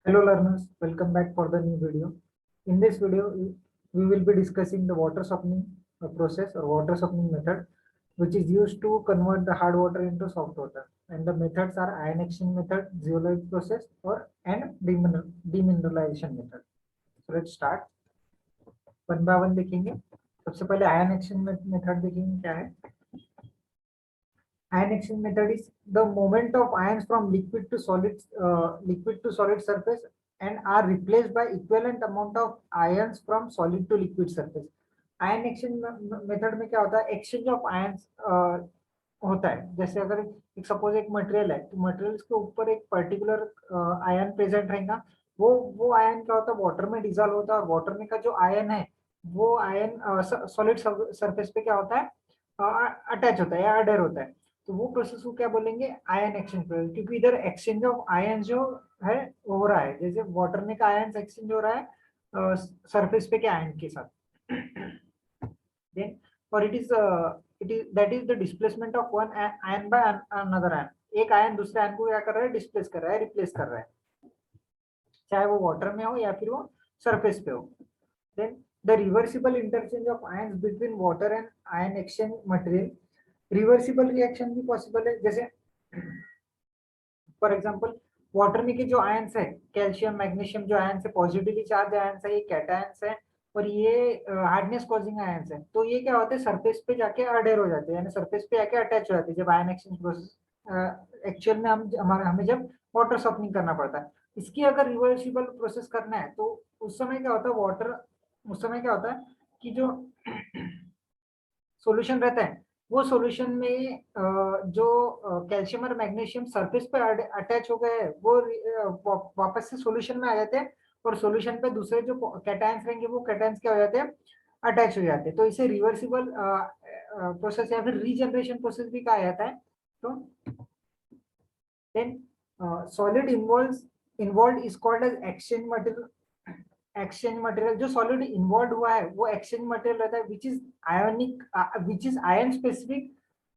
Hello learners, welcome back for the new video. In this video, we will be discussing the water softening process or water softening method, which is used to convert the hard water into soft water. And the methods are ion exchange method, zeolite process, and demineralization method. So let's start. One by one देखेंगे. सबसे पहले ion exchange method देखेंगे क्या है. Ion exchange method is the movement of ions from liquid to solid surface and are replaced by equivalent amount of ions from solid to liquid surface. Ion exchange method में क्या होता है, exchange of ions होता है. जैसे अगर एक suppose एक मटेरियल है, तो मटेरियल के ऊपर एक पर्टिकुलर आयन प्रेजेंट रहेगा. वो आयन क्या होता है, वाटर में डिजॉल्व होता है, और वाटर में का जो आयन है वो आयन सॉलिड सरफेस पे क्या होता है, अटैच होता है या अडेर होता है. तो वो प्रोसेस को क्या बोलेंगे, आयन एक्सचेंज प्रोसेस. क्योंकि इधर एक्सचेंज ऑफ आयन जो है हो रहा है, जैसे वाटर में का आयन एक्सचेंज हो रहा है सरफेस पे के आयन के साथ. देन और it is that is the displacement of one ion by another ion. एक आयन दूसरे आयन को क्या कर रहा है, डिस्प्लेस कर रहा है, रिप्लेस कर रहा है, चाहे वो वाटर में हो या फिर वो सरफेस पे हो. Then the reversible interchange of ions between water and ion exchange material. Reversible reaction भी पॉसिबल है. जैसे फॉर एग्जांपल वाटर में के जो आयंस है, कैल्शियम मैग्नीशियम जो आयंस है, पॉजिटिवली चार्ज आयंस है, ये कैटायंस है, और ये हार्डनेस कॉजिंग आयंस है. तो ये क्या होते हैं, सरफेस पे जाके अडेर हो जाते हैं, यानी सरफेस पे आके अटैच हो जाते हैं जब आयन एक्सचेंज प्रोसेस एक्चुअल में हमें जब वाटर सॉफ्टनिंग करना पड़ता है. इसकी अगर रिवर्सिबल प्रोसेस करना है तो उस समय क्या होता है, उस समय क्या होता है कि जो सॉल्यूशन रहता है, वो सॉल्यूशन में जो कैल्शियम और मैग्नीशियम सरफेस पे अटैच हो गए हैं, वो वापस से सॉल्यूशन में आ जाते हैं, और सॉल्यूशन पे दूसरे जो कैटायंस रहेंगे वो कैटायंस क्या हो जाते हैं, अटैच हो जाते हैं. तो इसे रिवर्सिबल प्रोसेस या फिर रीजनरेशन प्रोसेस भी कहा जाता है. तो then solid involve is called as exchange material. Exchange material जो सॉलिड इन्वॉल्व हुआ है वो एक्सचेंज मटेरियल रहता है, which is ionic, which is ion specific.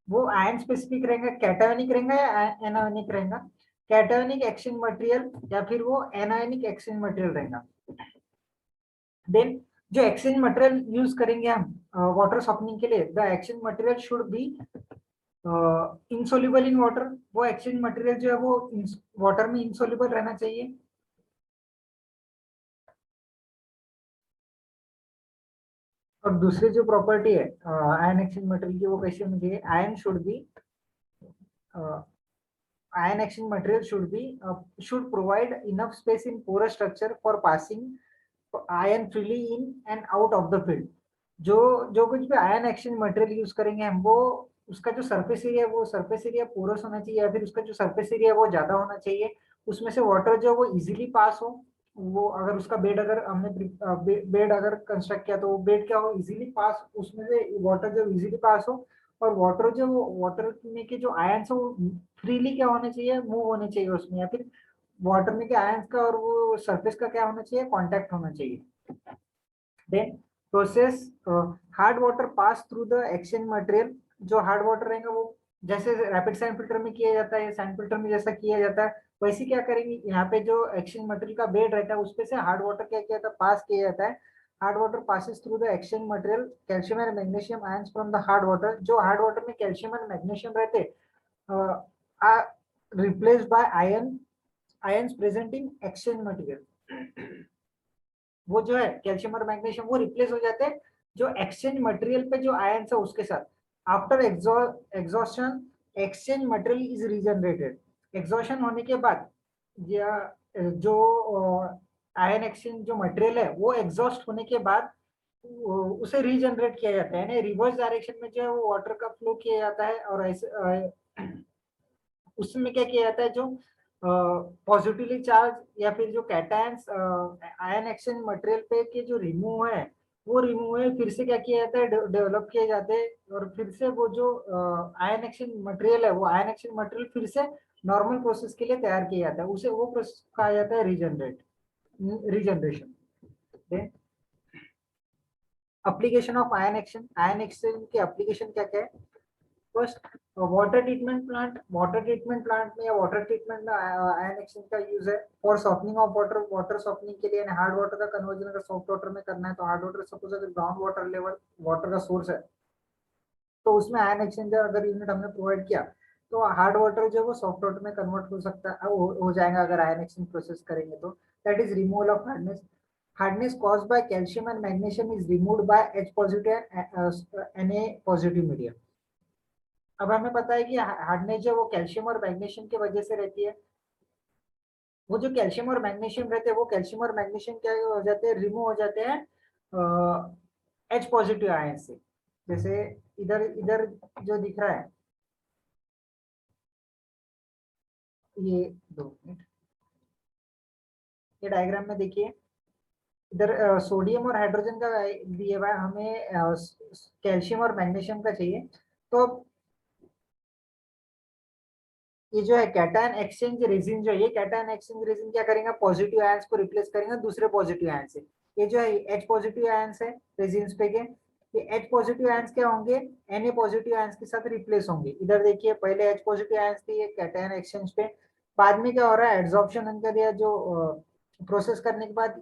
वो आयन स्पेसिफिक रहेगा, कैटायोनिक रहेगा या एनायोनिक रहेगा. कैटायोनिक एक्सचेंज मटेरियल या फिर वो एनायोनिक एक्सचेंज मटेरियल रहेगा. देन जो एक्सचेंज मटेरियल यूज करेंगे हम वाटर सॉफ्टनिंग के लिए, the exchange material should be insoluble in water. वो एक्सचेंज मटेरियल जो है वो वाटर में इनसोल्युबल रहना चाहिए. और दूसरी जो प्रॉपर्टी है आयन एक्सचेंज मटेरियल की, वो कैसे होनी चाहिए, ion exchange material should provide enough space in porous structure for passing ion freely in and out of the field. जो कुछ भी आयन एक्सचेंज मटेरियल यूज करेंगे हम, वो उसका जो सरफेस एरिया है वो सरफेस एरिया पोरस होना चाहिए, या फिर उसका जो सरफेस एरिया है वो ज्यादा होना चाहिए. उसमें से वाटर जो वो इजीली पास हो. वो अगर उसका बेड अगर हमने बेड अगर कंस्ट्रक्ट किया, तो वो बेड क्या हो, इजीली पास, उसमें से वाटर जो इजीली पास हो. और वाटर में के जो आयन्स है वो फ्रीली क्या होने चाहिए, मूव होने चाहिए उसमें, या फिर वाटर में के आयन्स का और वो सरफेस का क्या होना चाहिए, कांटेक्ट होना चाहिए. Then process hard water pass through the exchange material. जो हार्ड वाटर रहेगा वो जैसे रैपिड सैंड फिल्टर में किया जाता है, सैंड फिल्टर में जैसा किया जाता है, वैसे क्या करेंगे, यहाँ पे जो एक्सचेंज मटेरियल का बेड रहता है उसपे से हार्ड वाटर क्या किया जाता है, पास किया जाता है. Hard water passes through the exchange material calcium and magnesium ions from the hard water. जो हार्ड वाटर में कैल्शियम एंड मैग्नीशियम रहते are replaced by ions present in exchange material. वो जो है कैल्शियम और मैग्नीशियम वो रिप्लेस हो जाते हैं जो एक्सचेंज मटेरियल पे जो आयंस है उसके साथ. After exhaustion exchange material is regenerated. Exhaustion होने के बाद या जो आयन एक्सचेंज जो मटेरियल है वो एग्जॉस्ट होने के बाद उसे रीजनरेट किया जाता है, यानी रिवर्स डायरेक्शन में जो है वो वाटर का फ्लो किया जाता है. और ऐसे उसमें क्या किया जाता है, जो पॉजिटिवली चार्ज या फिर जो कैटायंस आयन एक्सचेंज मटेरियल पे के जो रिमूव है, वो रिमूव है फिर से क्या किया जाता है, डेवलप किए जाते हैं. और फिर से वो जो आयन एक्सचेंज मटेरियल है, वो आयन एक्सचेंज मटेरियल फिर से नॉर्मल प्रोसेस के लिए तैयार किया जाता है. उसे वो प्रोसेस कहा जाता है regeneration. Application of ion exchange. Ion exchange के एप्लीकेशन क्या क्या है. फर्स्ट वाटर ट्रीटमेंट प्लांट में या वाटर ट्रीटमेंट में आयन एक्सचेंज का यूज है for softening of water, water softening के लिए हार्ड वाटर का कन्वर्जन अगर सॉफ्ट वाटर में करना है तो हार्ड वाटर, सपोज अगर ग्राउंड वाटर लेवल वाटर का सोर्स है तो उसमें आयन एक्सचेंजर अगर यूनिट हमने प्रोवाइड किया तो हार्ड वाटर जो है वो सॉफ्ट वाटर में कन्वर्ट हो सकता है, हो जाएगा अगर आयन एक्सचेंज प्रोसेस करेंगे तो। That is removal of hardness. Hardness caused by calcium and magnesium is removed by H positive and Na positive medium. अब हमें पता है कि हार्डनेस जो वो कैल्शियम और मैग्नीशियम की वजह से रहती है। वो जो कैल्शियम और मैग्नीशियम रहते हैं वो कैल्शियम और मैग्नीशियम क्या हो जाते हैं, रिमूव हो जाते हैं H पॉजिटिव आयन से। जैसे इधर इधर जो दिख रहा है, ये 2 मिनट, ये डायग्राम में देखिए इधर सोडियम और हाइड्रोजन का दिए हुआ है, हमें कैल्शियम और मैग्नीशियम का चाहिए। तो ये जो है कैटायन एक्सचेंज रेजिन जो है, ये कैटायन एक्सचेंज रेजिन क्या करेंगे, पॉजिटिव आयंस को रिप्लेस करेंगे दूसरे पॉजिटिव आयन से। ये जो है H पॉजिटिव आयंस है रेजिन्स पे के, ये H पॉजिटिव आयंस क्या होंगे, Na पॉजिटिव आयंस के साथ रिप्लेस होंगे। इधर देखिए पहले H पॉजिटिव आयंस थी ये कैटायन एक्सचेंज पे, बाद में क्या हो रहा है, एड्सॉर्प्शन अंदर या जो प्रोसेस करने के बाद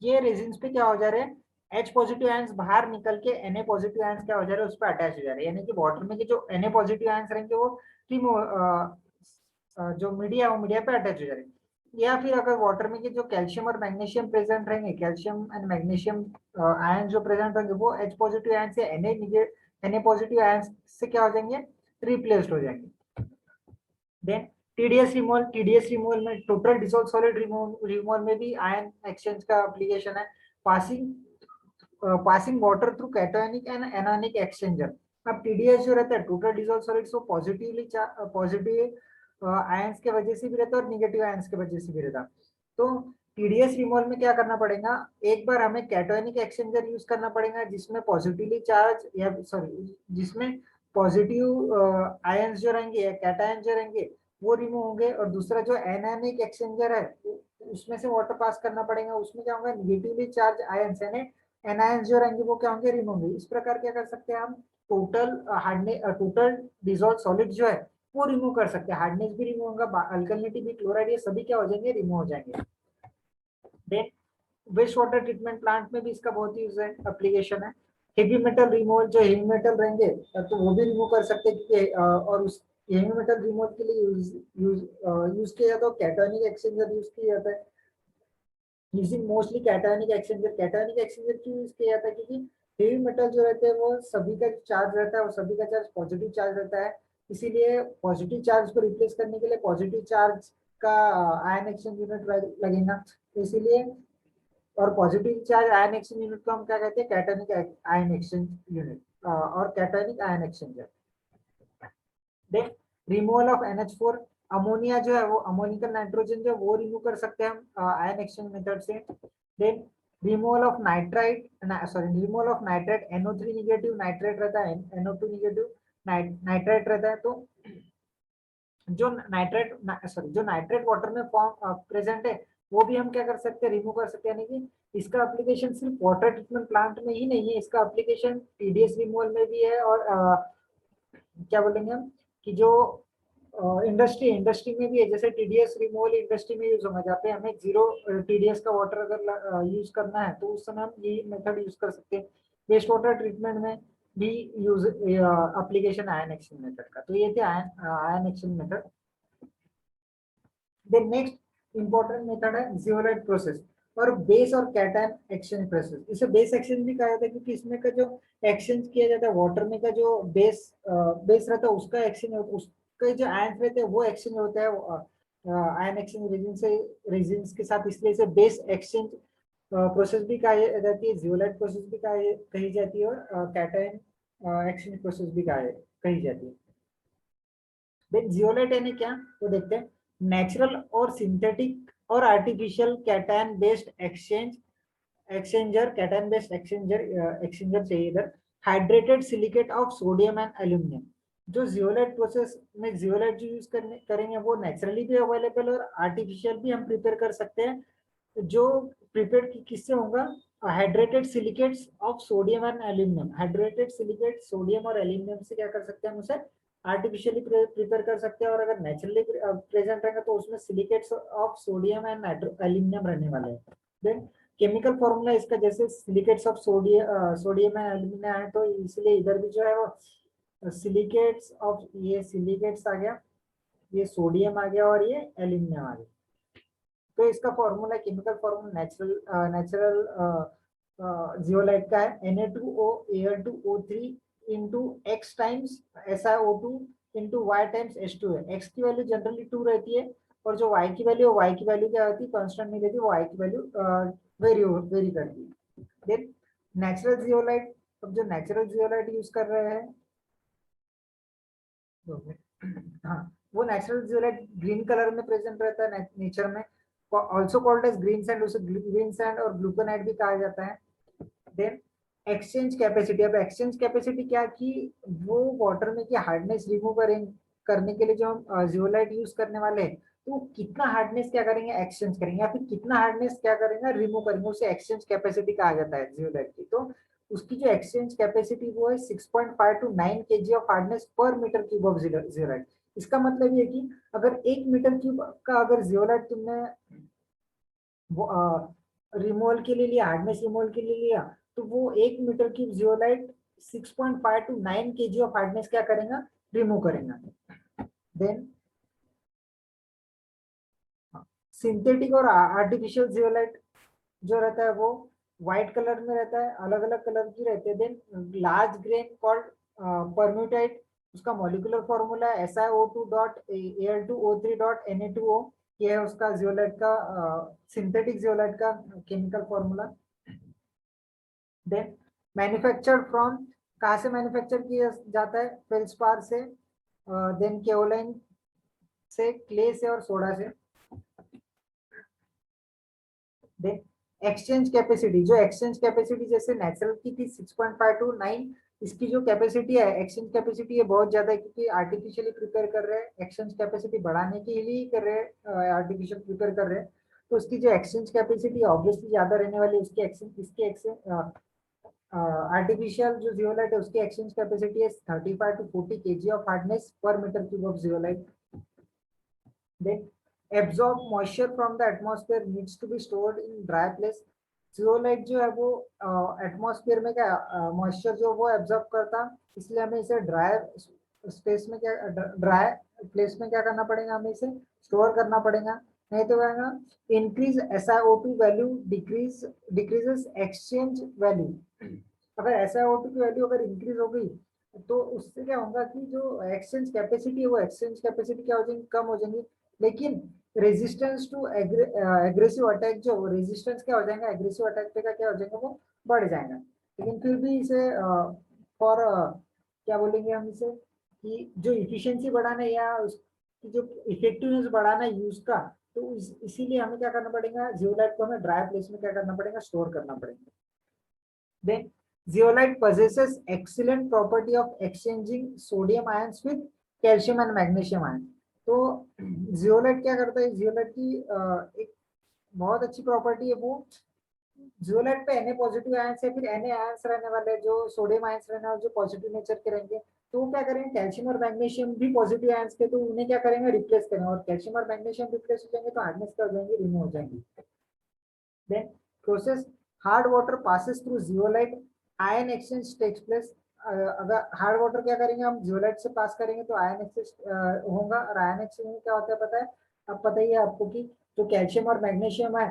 ये रेजिन्स पे क्या हो जा रहे हैं, H पॉजिटिव आयंस बाहर निकल के Na पॉजिटिव आयंस क्या हो जा रहे हैं, उस पर अटैच हो जा रहे हैं। यानी कि वाटर में के जो Na पॉजिटिव आयंस रहेंगे वो जो मीडिया है वो मीडिया पे अटैच हो जा रहे हैं। या फिर अगर वाटर में के जो कैल्शियम और मैग्नीशियम प्रेजेंट रहेंगे, कैल्शियम एंड मैग्नीशियम आयन जो प्रेजेंट रहेंगे वो H पॉजिटिव आयन से Na पॉजिटिव आयन से क्या हो जाएंगे, रिप्लेस्ड हो जाएंगे। देन टीडीएस रिमूवल में टोटल डिसॉल्व सॉलिड रिमूवल में भी आयन एक्सचेंज का एप्लीकेशन है। Passing water through cationic and anionic exchanger. अब टीडीएस जो रहता है टोटल डिसॉल्व सॉलिड्स वो पॉजिटिव आयंस के वजह से भी रहता है और निगेटिव आयंस के वजह से भी रहता है। तो टीडीएस रिमूवल में क्या करना पड़ेगा, एक बार हमें कैटायनिक एक्सचेंजर यूज करना पड़ेगा जिसमें पॉजिटिवली चार्ज या सॉरी जिसमें पॉजिटिव आयंस जो रहेंगे या कैटायन जो रहेंगे वो रिमूव होंगे, और दूसरा जो एनायनिक एक्सचेंजर है उसमें से वाटर पास करना पड़ेगा, उसमें क्या होगा, निगेटिवली चार्ज आयंस यानी एनायंस जो रहेंगे वो क्या होंगे, रिमूव होंगे। इस प्रकार क्या कर सकते हैं हम, टोटल डिजोल्व सॉलिड जो है वो रिमूव कर सकते हैं। हार्डनेस भी रिमूव होगा, अल्कलिनिटी भी, क्लोराइड, ये सभी क्या हो जाएंगे, रिमूव हो जाएंगे। Then waste water treatment plant में भी इसका बहुत यूज है, एप्लीकेशन है। हेवी मेटल रिमूवल, जो हेवी मेटल रहेंगे तो वो भी रिमूव कर सकते हैं क्योंकि और उस हेवी मेटल रिमूवल के लिए यूज किया जाता है, कैटायनिक एक्सचेंजर यूज किया जाता है। यूजिंग मोस्टली कैटायनिक एक्सचेंजर क्यों यूज किया जाता है, क्योंकि हेवी मेटल जो रहते हैं वो सभी का चार्ज रहता है और सभी का चार्ज पॉजिटिव चार्ज रहता है। इसीलिए पॉजिटिव चार्ज को रिप्लेस करने के लिए पॉजिटिव चार्ज का आयन एक्सचेंज यूनिट लगेगा, तो इसीलिए, और positive charge ion exchange unit को हम क्या कहते हैं, कैटायनिक आयन एक्सचेंज यूनिट और cationic ion exchanger. Then removal of NH4, ammonia जो है वो अमोनिकल नाइट्रोजन जो वो रिमूव कर सकते हैं हम आयन एक्सचेंज मेथड से। Then removal of nitrite, removal of nitrite, NO3 negative nitrite रहता है, NO2 निगेटिव नाइट्राइट रहता है। तो जो नाइट्रेट वाटर में फॉर्म प्रेजेंट है वो भी हम क्या कर सकते हैं, रिमूव कर सकते हैं। यानी कि इसका एप्लीकेशन सिर्फ वाटर ट्रीटमेंट प्लांट में ही नहीं है, इसका एप्लीकेशन टीडीएस रिमूवल में भी है, और क्या बोलेंगे हम कि जो इंडस्ट्री में भी है, जैसे टीडीएस रिमूवल इंडस्ट्री में यूज होगा, जहाँ पे हमें 0 टीडीएस का वाटर अगर यूज करना है तो उस समय हम ये मेथड यूज कर सकते हैं। वेस्ट वाटर ट्रीटमेंट में भी use application ion exchange method का। तो ये थे ion exchange method. Then next important method है जियोलाइट प्रोसेस और बेस और कैटायन एक्सचेंज प्रोसेस। इसे बेस एक्सचेंज भी कहा जाता है क्योंकि इसमें का जो एक्सचेंज किया जाता है वाटर में का जो बेस रहता है उसका एक्सचेंज, उसके जो आयन रहते हैं वो एक्सचेंज होता है आयन एक्सचेंज रेजिन्स के साथ, इसलिए इसे बेस एक्सचेंज प्रोसेस भी कही जाती है, जियोलाइट प्रोसेस भी कही जाती है, और कैटायन एक्सचेंज प्रोसेस भी कही जाती है। देन जियोलाइट यानी क्या, तो देखते हैं। नेचुरल और सिंथेटिक और आर्टिफिशियल कैटायन बेस्ड एक्सचेंजर चाहिए इधर। Hydrated silicate of sodium and aluminium. जो जियोलाइट प्रोसेस में जियोलाइट जो यूज करेंगे वो नेचुरली भी अवेलेबल और आर्टिफिशियल भी हम प्रिपेयर कर सकते हैं। जो प्रिपेयर किससे होगा, hydrated silicates of sodium and aluminium. Hydrated silicate sodium और एल्यूमिनियम से क्या कर सकते हैं हम उसे आर्टिफिशियली प्रिपेयर कर सकते हैं, और अगर नेचुरली प्रेजेंट रहेगा तो उसमें silicates of sodium and aluminium रहने वाले हैं। देन केमिकल फॉर्मूला इसका जैसे silicates of sodium and aluminium है, तो इसलिए इधर भी जो है वो सिलिकेट्स ऑफ, ये सिलिकेट्स आ गया, ये सोडियम आ गया और ये एल्यूमिनियम आ गया। तो इसका formula, chemical formula natural zeolite का है Na2O Al2O3 into x times SiO2 into y times H2 है। एक्स की वैल्यू जनरली 2 रहती है, और जो वाई की वैल्यू, वाई की वैल्यू क्या होती है, कांस्टेंट नहीं रहती, वाई की वैल्यू वेरी करती है। देन नेचुरल जियोलाइट, अब जो नेचुरल जियोलाइट यूज कर रहे हैं, हाँ, वो नेचुरल जियोलाइट ग्रीन कलर में प्रेजेंट रहता है नेचर में, also called as green sand, उसे ग्रीन सैंड और ग्लूकोनाइट भी कहा जाता है। देन एक्सचेंज कैपेसिटी, अब एक्सचेंज कैपेसिटी क्या कि वो वाटर में की हार्डनेस रिमूव करने के लिए जो हम जियोलाइट यूज करने वाले हैं, तो कितना हार्डनेस क्या करेंगे, एक्सचेंज करेंगे, या फिर कितना हार्डनेस क्या करेंगे, रिमूव करेंगे, उसे एक्सचेंज कैपेसिटी कहा जाता है जियोलाइट की। तो उसकी जो एक्सचेंज कैपेसिटी वो है 6.5 to 9 kg of hardness per metre cube of zeolite. इसका मतलब ये कि अगर 1 मीटर क्यूब का अगर जियोलाइट तुमने रिमूवल के लिए लिया, हार्डनेस रिमूवल के लिए लिया, तो वो 1 metre cube zeolite 6.5 to 9 kg of hardness क्या करेगा, रिमूव करेगा। देन सिंथेटिक और आर्टिफिशियल जियोलाइट जो रहता है वो व्हाइट कलर में रहता है, अलग अलग कलर की रहते हैं। देन लार्ज ग्रेन कॉल्ड परम्यूटाइट, उसका मॉलिक्यूलर फॉर्मूला है SiO2.Al2O3.Na2O, ये है उसका जियोलाइट का सिंथेटिक जियोलाइट का chemical formula. Then manufactured from, कहाँ से मैन्युफैक्चर किया जाता है, फेल्सपार से, देन केओलाइन से, क्ले से और सोडा से। देन एक्सचेंज कैपेसिटी, जो एक्सचेंज कैपेसिटी जैसे नेचुरल की थी 6.5 टू 9, इसकी जो कैपेसिटी है, एक्सचेंज कैपेसिटी है बहुत ज्यादा है, क्योंकि आर्टिफिशियली प्रिपेयर कर रहे हैं, एक्सचेंज कैपेसिटी बढ़ाने के लिए ही कर रहे हैं, आर्टिफिशियल प्रिपेयर कर रहे हैं, तो उसकी जो एक्सचेंज कैपेसिटी ऑब्वियसली ज्यादा रहने वाली है। उसकी एक्सचेंज, इसकी एक्सचेंज आर्टिफिशियल जो जियोलाइट है उसकी एक्सचेंज कैपेसिटी है 35 to 40 kg of hardness per metre cube of zeolite. Then absorb moisture from the atmosphere needs to be stored in dry place. Zeolite जो है वो एटमॉस्फेयर में क्या मॉइस्चर जो वो एब्जॉर्ब करता, इसलिए हमें इसे ड्राई स्पेस में क्या, ड्राई प्लेस में क्या करना पड़ेगा, हमें इसे स्टोर करना पड़ेगा। नहीं तो क्या, increase SiO2 value decreases exchange value. अगर SiO2 की वैल्यू अगर इंक्रीज हो गई, तो उससे क्या होगा कि जो एक्सचेंज कैपेसिटी है वो एक्सचेंज कैपेसिटी क्या हो जाएगी, कम हो जाएंगी। लेकिन रेजिस्टेंस टू एग्रेसिव अटैक, जो रेजिस्टेंस क्या हो जाएगा एग्रेसिव अटैक पे का क्या हो जाएगा, वो बढ़ जाएगा। लेकिन फिर भी इसे फॉर क्या बोलेंगे हम इसे, कि जो इफिशियंसी बढ़ाना या उसकी जो इफेक्टिवनेस बढ़ाना यूज का, तो इसीलिए हमें क्या करना पड़ेगा, जियोलाइट को हमें ड्राई प्लेस में क्या करना पड़ेगा, स्टोर करना पड़ेगा। Then zeolite possesses excellent property of exchanging sodium ions with calcium and magnesium ion। तो जियोलाइट क्या करता है, जियोलाइट की एक बहुत अच्छी प्रॉपर्टी है, वो जियोलाइट पे Na पॉजिटिव आयंस है, फिर Na आयंस रहने वाले जो सोडियम आयंस रहने वाले जो पॉजिटिव नेचर के रहेंगे, तो वो क्या करेंगे, कैल्शियम और मैग्नीशियम भी पॉजिटिव आयंस के, तो उन्हें क्या करेंगे, रिप्लेस करेंगे, और कैल्शियम और मैग्नीशियम रिप्लेस हो जाएंगे तो हार्डनेस क्या हो जाएंगे, रिमूव हो जाएंगे। Then process hard water passes through zeolite, ion exchange takes place। अगर हार्ड वाटर क्या करेंगे हम, जियोलाइट से पास करेंगे तो आयन एक्सचेंज होगा, और आयन एक्सचेंज में क्या होता है पता है, अब पता ही है आपको कि जो कैल्शियम और मैग्नीशियम है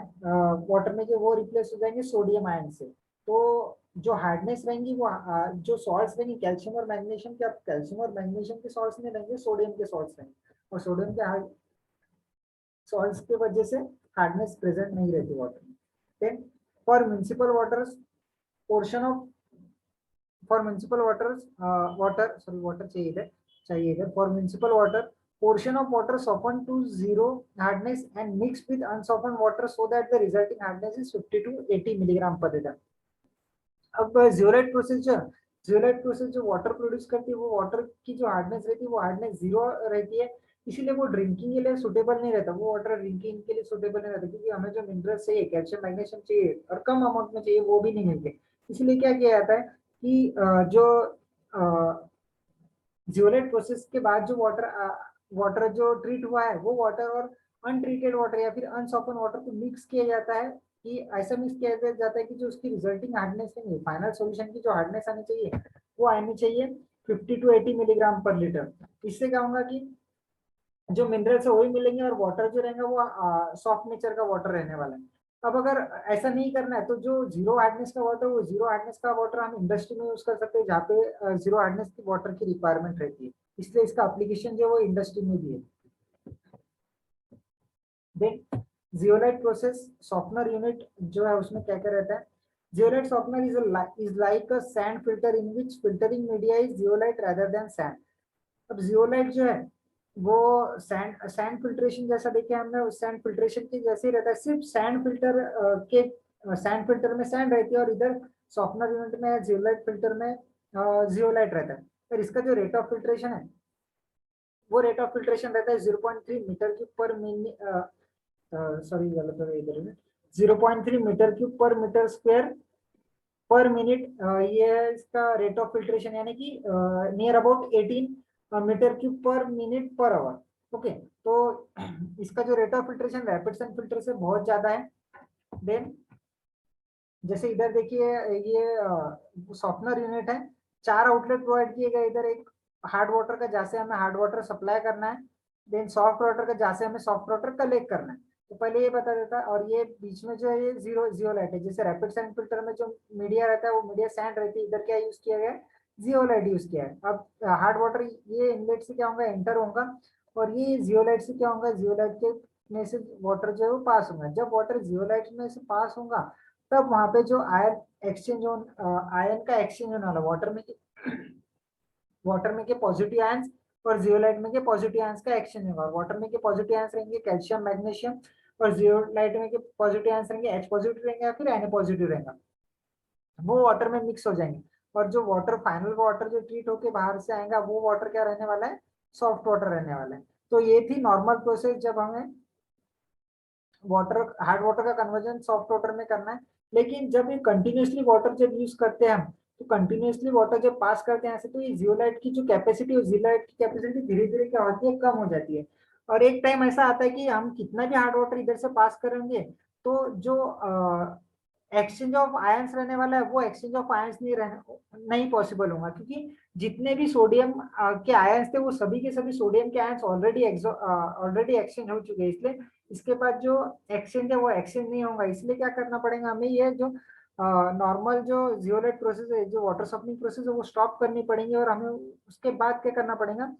वाटर में, जो वो रिप्लेस हो जाएंगे सोडियम आयन से। तो जो हार्डनेस रहेंगी वो जो सॉल्ट्स रहेंगे कैल्शियम और मैग्नीशियम के, अब कैल्शियम और मैग्नीशियम के सॉल्ट्स नहीं रहेंगे, सोडियम के सॉल्ट्स रहेंगे, और सोडियम के सॉल्ट्स की वजह से हार्डनेस प्रेजेंट नहीं रहती वाटर में। Then for municipal waters, portion of for municipal waters water चाहिए for municipal water, portion of water softened to zero hardness and mixed with unsoftened water so that the resulting hardness is 50 to 80 milligram per liter। अब zeolite process जो water produce करती है, वो water की जो hardness रहती है वो हार्डनेस जीरो रहती है, इसीलिए वो ड्रिंकिंग के लिए सुटेबल नहीं रहता, वो वाटर ड्रिंकिंग के लिए सुटेबल नहीं रहता, क्योंकि हमें जो मिनरल्स चाहिए, कैल्शियम मैग्नीशियम चाहिए और कम अमाउंट में चाहिए, वो भी नहीं मिलते। इसलिए क्या किया जाता है कि जो जियोलाइट प्रोसेस के बाद जो वाटर जो ट्रीट हुआ है वो वाटर और अनट्रीटेड वाटर या फिर अनसॉफ्टन वाटर को मिक्स किया जाता है, कि ऐसा मिक्स किया जाता है कि जो उसकी रिजल्टिंग हार्डनेस है, फाइनल सॉल्यूशन की जो हार्डनेस आनी चाहिए वो आनी चाहिए 50 to 80 मिलीग्राम पर लीटर। इससे क्या होगा कि जो मिनरल्स है वही मिलेंगे और वाटर जो रहेगा वो सॉफ्ट नेचर का वाटर रहने वाला है। अब अगर ऐसा नहीं करना है तो जो जीरो हार्डनेस का वाटर, वो जीरो हार्डनेस का वाटर हम इंडस्ट्री में यूज कर सकते हैं, जहाँ पे जीरो हार्डनेस की वाटर की रिक्वायरमेंट रहती है, इसलिए इसका एप्लीकेशन जो है वो इंडस्ट्री में भी है। Then zeolite process softener unit जो है उसमें क्या क्या रहता है। Zeolite softener is like a sand filter in which filtering media is zeolite rather than sand. अब जियोलाइट जो है वो सैंड सैंड फिल्ट्रेशन जैसा देखे हमने, सैंड फिल्ट्रेशन के जैसे ही रहता है, सिर्फ सैंड फिल्टर के सैंड फिल्टर में सैंड रहती है और इधर सॉफ्टनर यूनिट में जियोलाइट फिल्टर में जियोलाइट रहता है। और इसका जो रेट ऑफ फिल्ट्रेशन है वो रेट ऑफ फिल्ट्रेशन रहता है 0.3 metre cube per minute, sorry गलत हो गया इधर, 0.3 metre cube per metre square per minute. ये है इसका रेट ऑफ फिल्ट्रेशन, यानी कि near about 18 metre cube per minute per hour. Okay, तो इसका जो rate of filtration rapid sand filter से बहुत ज्यादा है। देन जैसे इधर देखिए, ये सॉफ्टनर यूनिट है, चार आउटलेट प्रोवाइड किए गए, इधर एक हार्ड वाटर का जहाँ से हमें हार्ड वाटर सप्लाई करना है, देन सॉफ्ट वाटर का जहाँ से हमें सॉफ्ट वाटर कलेक्ट करना है। तो पहले ये बता देता है, और ये बीच में जो है ये जीरो जियोलाइट है। जैसे रैपिड सैंड फिल्टर में जो मीडिया रहता है वो मीडिया सैंड रहती है, इधर क्या यूज किया गया है, जियोलाइट यूज किया है। अब हार्ड वाटर ये इनलेट से क्या होगा, एंटर होगा, और ये जियोलाइट से क्या होगा, जियोलाइट के में से वाटर जो है वो पास होगा। जब वाटर जियोलाइट में से पास होगा तब वहां पे जो आयन एक्सचेंज आयन का एक्सचेंज होने वाला वाटर में के पॉजिटिव आयंस और जियोलाइट में के पॉजिटिव आयंस का एक्सचेंज होगा। वाटर में के पॉजिटिव आयंस रहेंगे कैल्शियम मैग्नीशियम, और जियोलाइट में के पॉजिटिव आयंस रहेंगे एच पॉजिटिव रहेंगे या फिर एन पॉजिटिव रहेगा, वो वाटर में मिक्स हो जाएंगे। और जो वाटर फाइनल वाटर जो ट्रीट होके बाहर से आएगा वो वाटर क्या रहने वाला है, सॉफ्ट वाटर रहने वाला है। तो ये थी नॉर्मल प्रोसेस जब हमें वाटर हार्ड वाटर का कन्वर्जन सॉफ्ट वाटर में करना है। लेकिन जब ये कंटिन्यूसली वाटर जब यूज करते हैं हम, तो कंटिन्यूसली वाटर जब पास करते हैं ऐसे, तो ये जियोलाइट की जो कैपेसिटी है, जियोलाइट की कैपेसिटी धीरे धीरे क्या होती है, कम हो जाती है। और एक टाइम ऐसा आता है कि हम कितना भी हार्ड वाटर इधर से पास करेंगे तो जो एक्सचेंज ऑफ आयंस रहने वाला है वो एक्सचेंज ऑफ आयंस नहीं पॉसिबल होगा, क्योंकि जितने भी सोडियम के आयंस थे वो सभी के सभी सोडियम के आयंस ऑलरेडी एक्सचेंज हो चुके हैं। इसलिए इसके बाद जो एक्सचेंज है वो एक्सचेंज नहीं होगा। इसलिए क्या करना पड़ेगा हमें, ये जो नॉर्मल जो जियोलाइट प्रोसेस है, जो वाटर सॉफ्टनिंग प्रोसेस है वो स्टॉप करनी पड़ेगी, और हमें उसके बाद क्या करना पड़ेगा,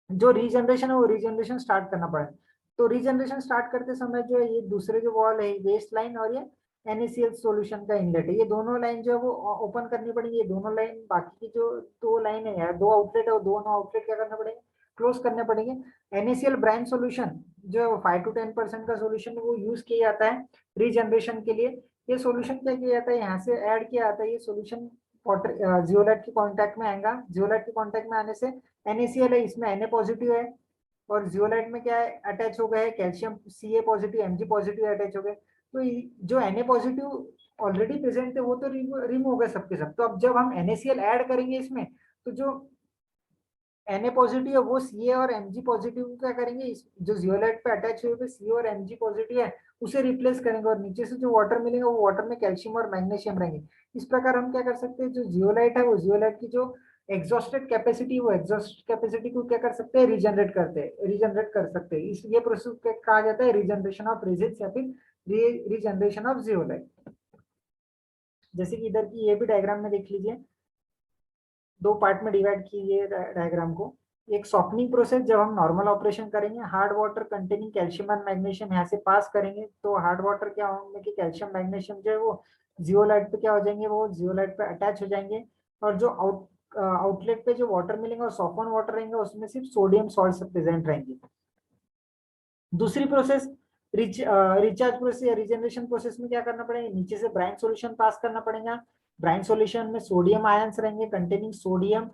जो रीजनरेशन है वो रीजनरेशन स्टार्ट करना पड़ेगा। तो रीजनरेशन स्टार्ट करते समय जो है ये दूसरे जो वॉल है वेस्ट लाइन और ये NaCl सॉल्यूशन का इनलेट है, ये दोनों लाइन जो है वो ओपन करनी पड़ेगी। ये दोनों लाइन, बाकी की जो दो लाइन है यार, दो आउटलेट है, वो दोनों आउटलेट क्या करना पड़ेगा, क्लोज करने पड़ेंगे। NaCl ब्राइन सॉल्यूशन जो है वो 5 to 10% का सॉल्यूशन वो यूज किया जाता है रीजनरेशन के लिए। ये सॉल्यूशन क्या किया जाता है, यहाँ से ऐड किया जाता है ये सॉल्यूशन वाटर जियोलाइट के कांटेक्ट में आएगा। जियोलाइट के कांटेक्ट में आने से NaCl है, इसमें Na पॉजिटिव है, और जियोलाइट में क्या है, अटैच हो गए calcium Ca positive Mg positive attach हो गए। तो जो Na पॉजिटिव ऑलरेडी प्रेजेंट थे वो तो रिमूव हो गए सबके सब। तो अब जब हम NaCl ऐड करेंगे इसमें, तो जो Na पॉजिटिव है वो Ca और Mg पॉजिटिव को क्या करेंगे, इस जो जियोलाइट पे अटैच हुए हुए Ca और Mg पॉजिटिव है उसे रिप्लेस करेंगे, और नीचे से जो वाटर मिलेगा वो वाटर में कैल्शियम और मैग्नीशियम रहेंगे। इस प्रकार हम क्या कर सकते हैं, जो जियोलाइट है वो जियोलाइट की जो एग्जॉस्टेड कैपेसिटी, वो एग्जॉस्ट कैपेसिटी को क्या कर सकते हैं, रीजनरेट कर सकते हैं। इस ये प्रोसेस कहा जाता है रीजनरेशन ऑफ रेजिन्स या फिर रीजनरेशन ऑफ जियोलाइट। जैसे कि इधर की ये भी डायग्राम में देख लीजिए, दो पार्ट में डिवाइड कीजिए डायग्राम को। एक सॉफ्टनिंग प्रोसेस, जब हम नॉर्मल ऑपरेशन करेंगे, hard water containing calcium and magnesium यहाँ से पास करेंगे, तो हार्ड वाटर क्या होंगे कि कैल्शियम मैग्नीशियम जो है वो जियोलाइट पे क्या हो जाएंगे, वो जियोलाइट पे अटैच हो जाएंगे। और जो आउटलेट पे जो वाटर मिलेंगे और सॉफ्टन वाटर रहेंगे उसमें सिर्फ सोडियम सॉल्ट प्रेजेंट रहेंगे। दूसरी प्रोसेस रिचार्ज प्रोसेस या रिजनरेशन प्रोसेस में क्या करना पड़ेगा, नीचे से ब्राइन सॉल्यूशन पास करना पड़ेगा। ब्राइन सॉल्यूशन में सोडियम आयंस रहेंगे कंटेनिंग सोडियम।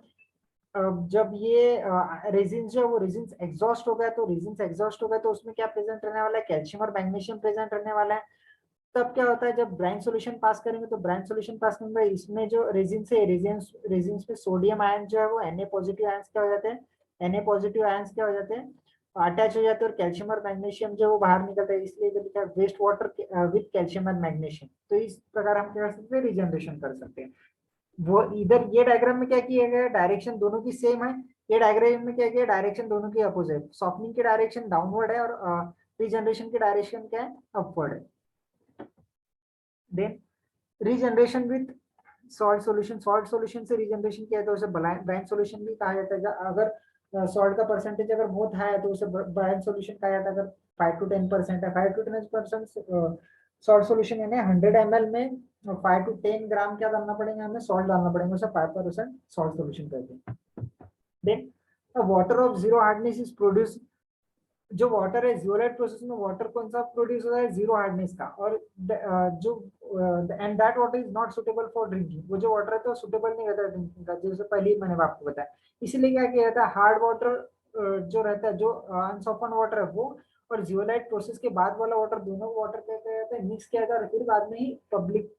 जब ये रेजिन जो है वो रेजिन एग्जॉस्ट हो गया, तो रेजिन एग्जॉस्ट हो गया तो उसमें क्या प्रेजेंट रहने वाला है, कैल्शियम और मैग्नीशियम प्रेजेंट रहने वाला है। तब क्या होता है जब ब्राइन सॉल्यूशन पास करेंगे, तो ब्राइन सॉल्यूशन पास करने में इसमें जो रेजिन से रेजिन में सोडियम आयन जो है वो Na पॉजिटिव आयंस क्या हो जाते हैं, Na पॉजिटिव आयंस क्या हो जाते हैं, अटैच हो जाते हैं, और कैल्शियम और मैग्नीशियम जो वो बाहर निकलता है, इसलिए इधर लिखा है waste water with calcium and magnesium. तो इस प्रकार हम क्या कर सकते हैं, रिजनरेशन कर सकते हैं। वो इधर ये डायग्राम में क्या किया गया है, डायरेक्शन दोनों की सेम है। ये डायग्राम में क्या किया, डायरेक्शन दोनों की अपोजिट, सॉफ्टनिंग की डायरेक्शन डाउनवर्ड है और रीजनरेशन की डायरेक्शन क्या है, अपवर्ड है। Then regeneration with salt solution से रीजनरेशन किया है तो उसे ब्राइन सॉल्यूशन भी कहा जाता है। अगर सॉल्ट का परसेंटेज अगर बहुत हाई है तो उसे ब्राइन सॉल्यूशन कहा जाता है। अगर 5 to 10% है, 5 to 10% सॉल्ट सॉल्यूशन यानी 100 ml में 5 to 10 ग्राम क्या डालना पड़ेगा, हमें सॉल्ट डालना पड़ेगा, उसे 5% सॉल्ट सॉल्यूशन कहते हैं। Then water of zero hardness is produce, जो वाटर है जियोलाइट प्रोसेस में वाटर कौन सा प्रोड्यूस होता है, जीरो हार्डनेस का, और जो and that water is not suitable for drinking, वो जो वाटर है तो सुटेबल नहीं रहता ड्रिंकिंग का, जैसे पहले ही मैंने आपको बताया। इसीलिए क्या किया जाता है, हार्ड वाटर जो रहता है, जो अनसॉफ्टन वाटर है वो, और जियोलाइट प्रोसेस के बाद वाला वाटर, दोनों वाटर क्या किया जाता है, मिक्स किया जाता है, और फिर बाद में ही पब्लिक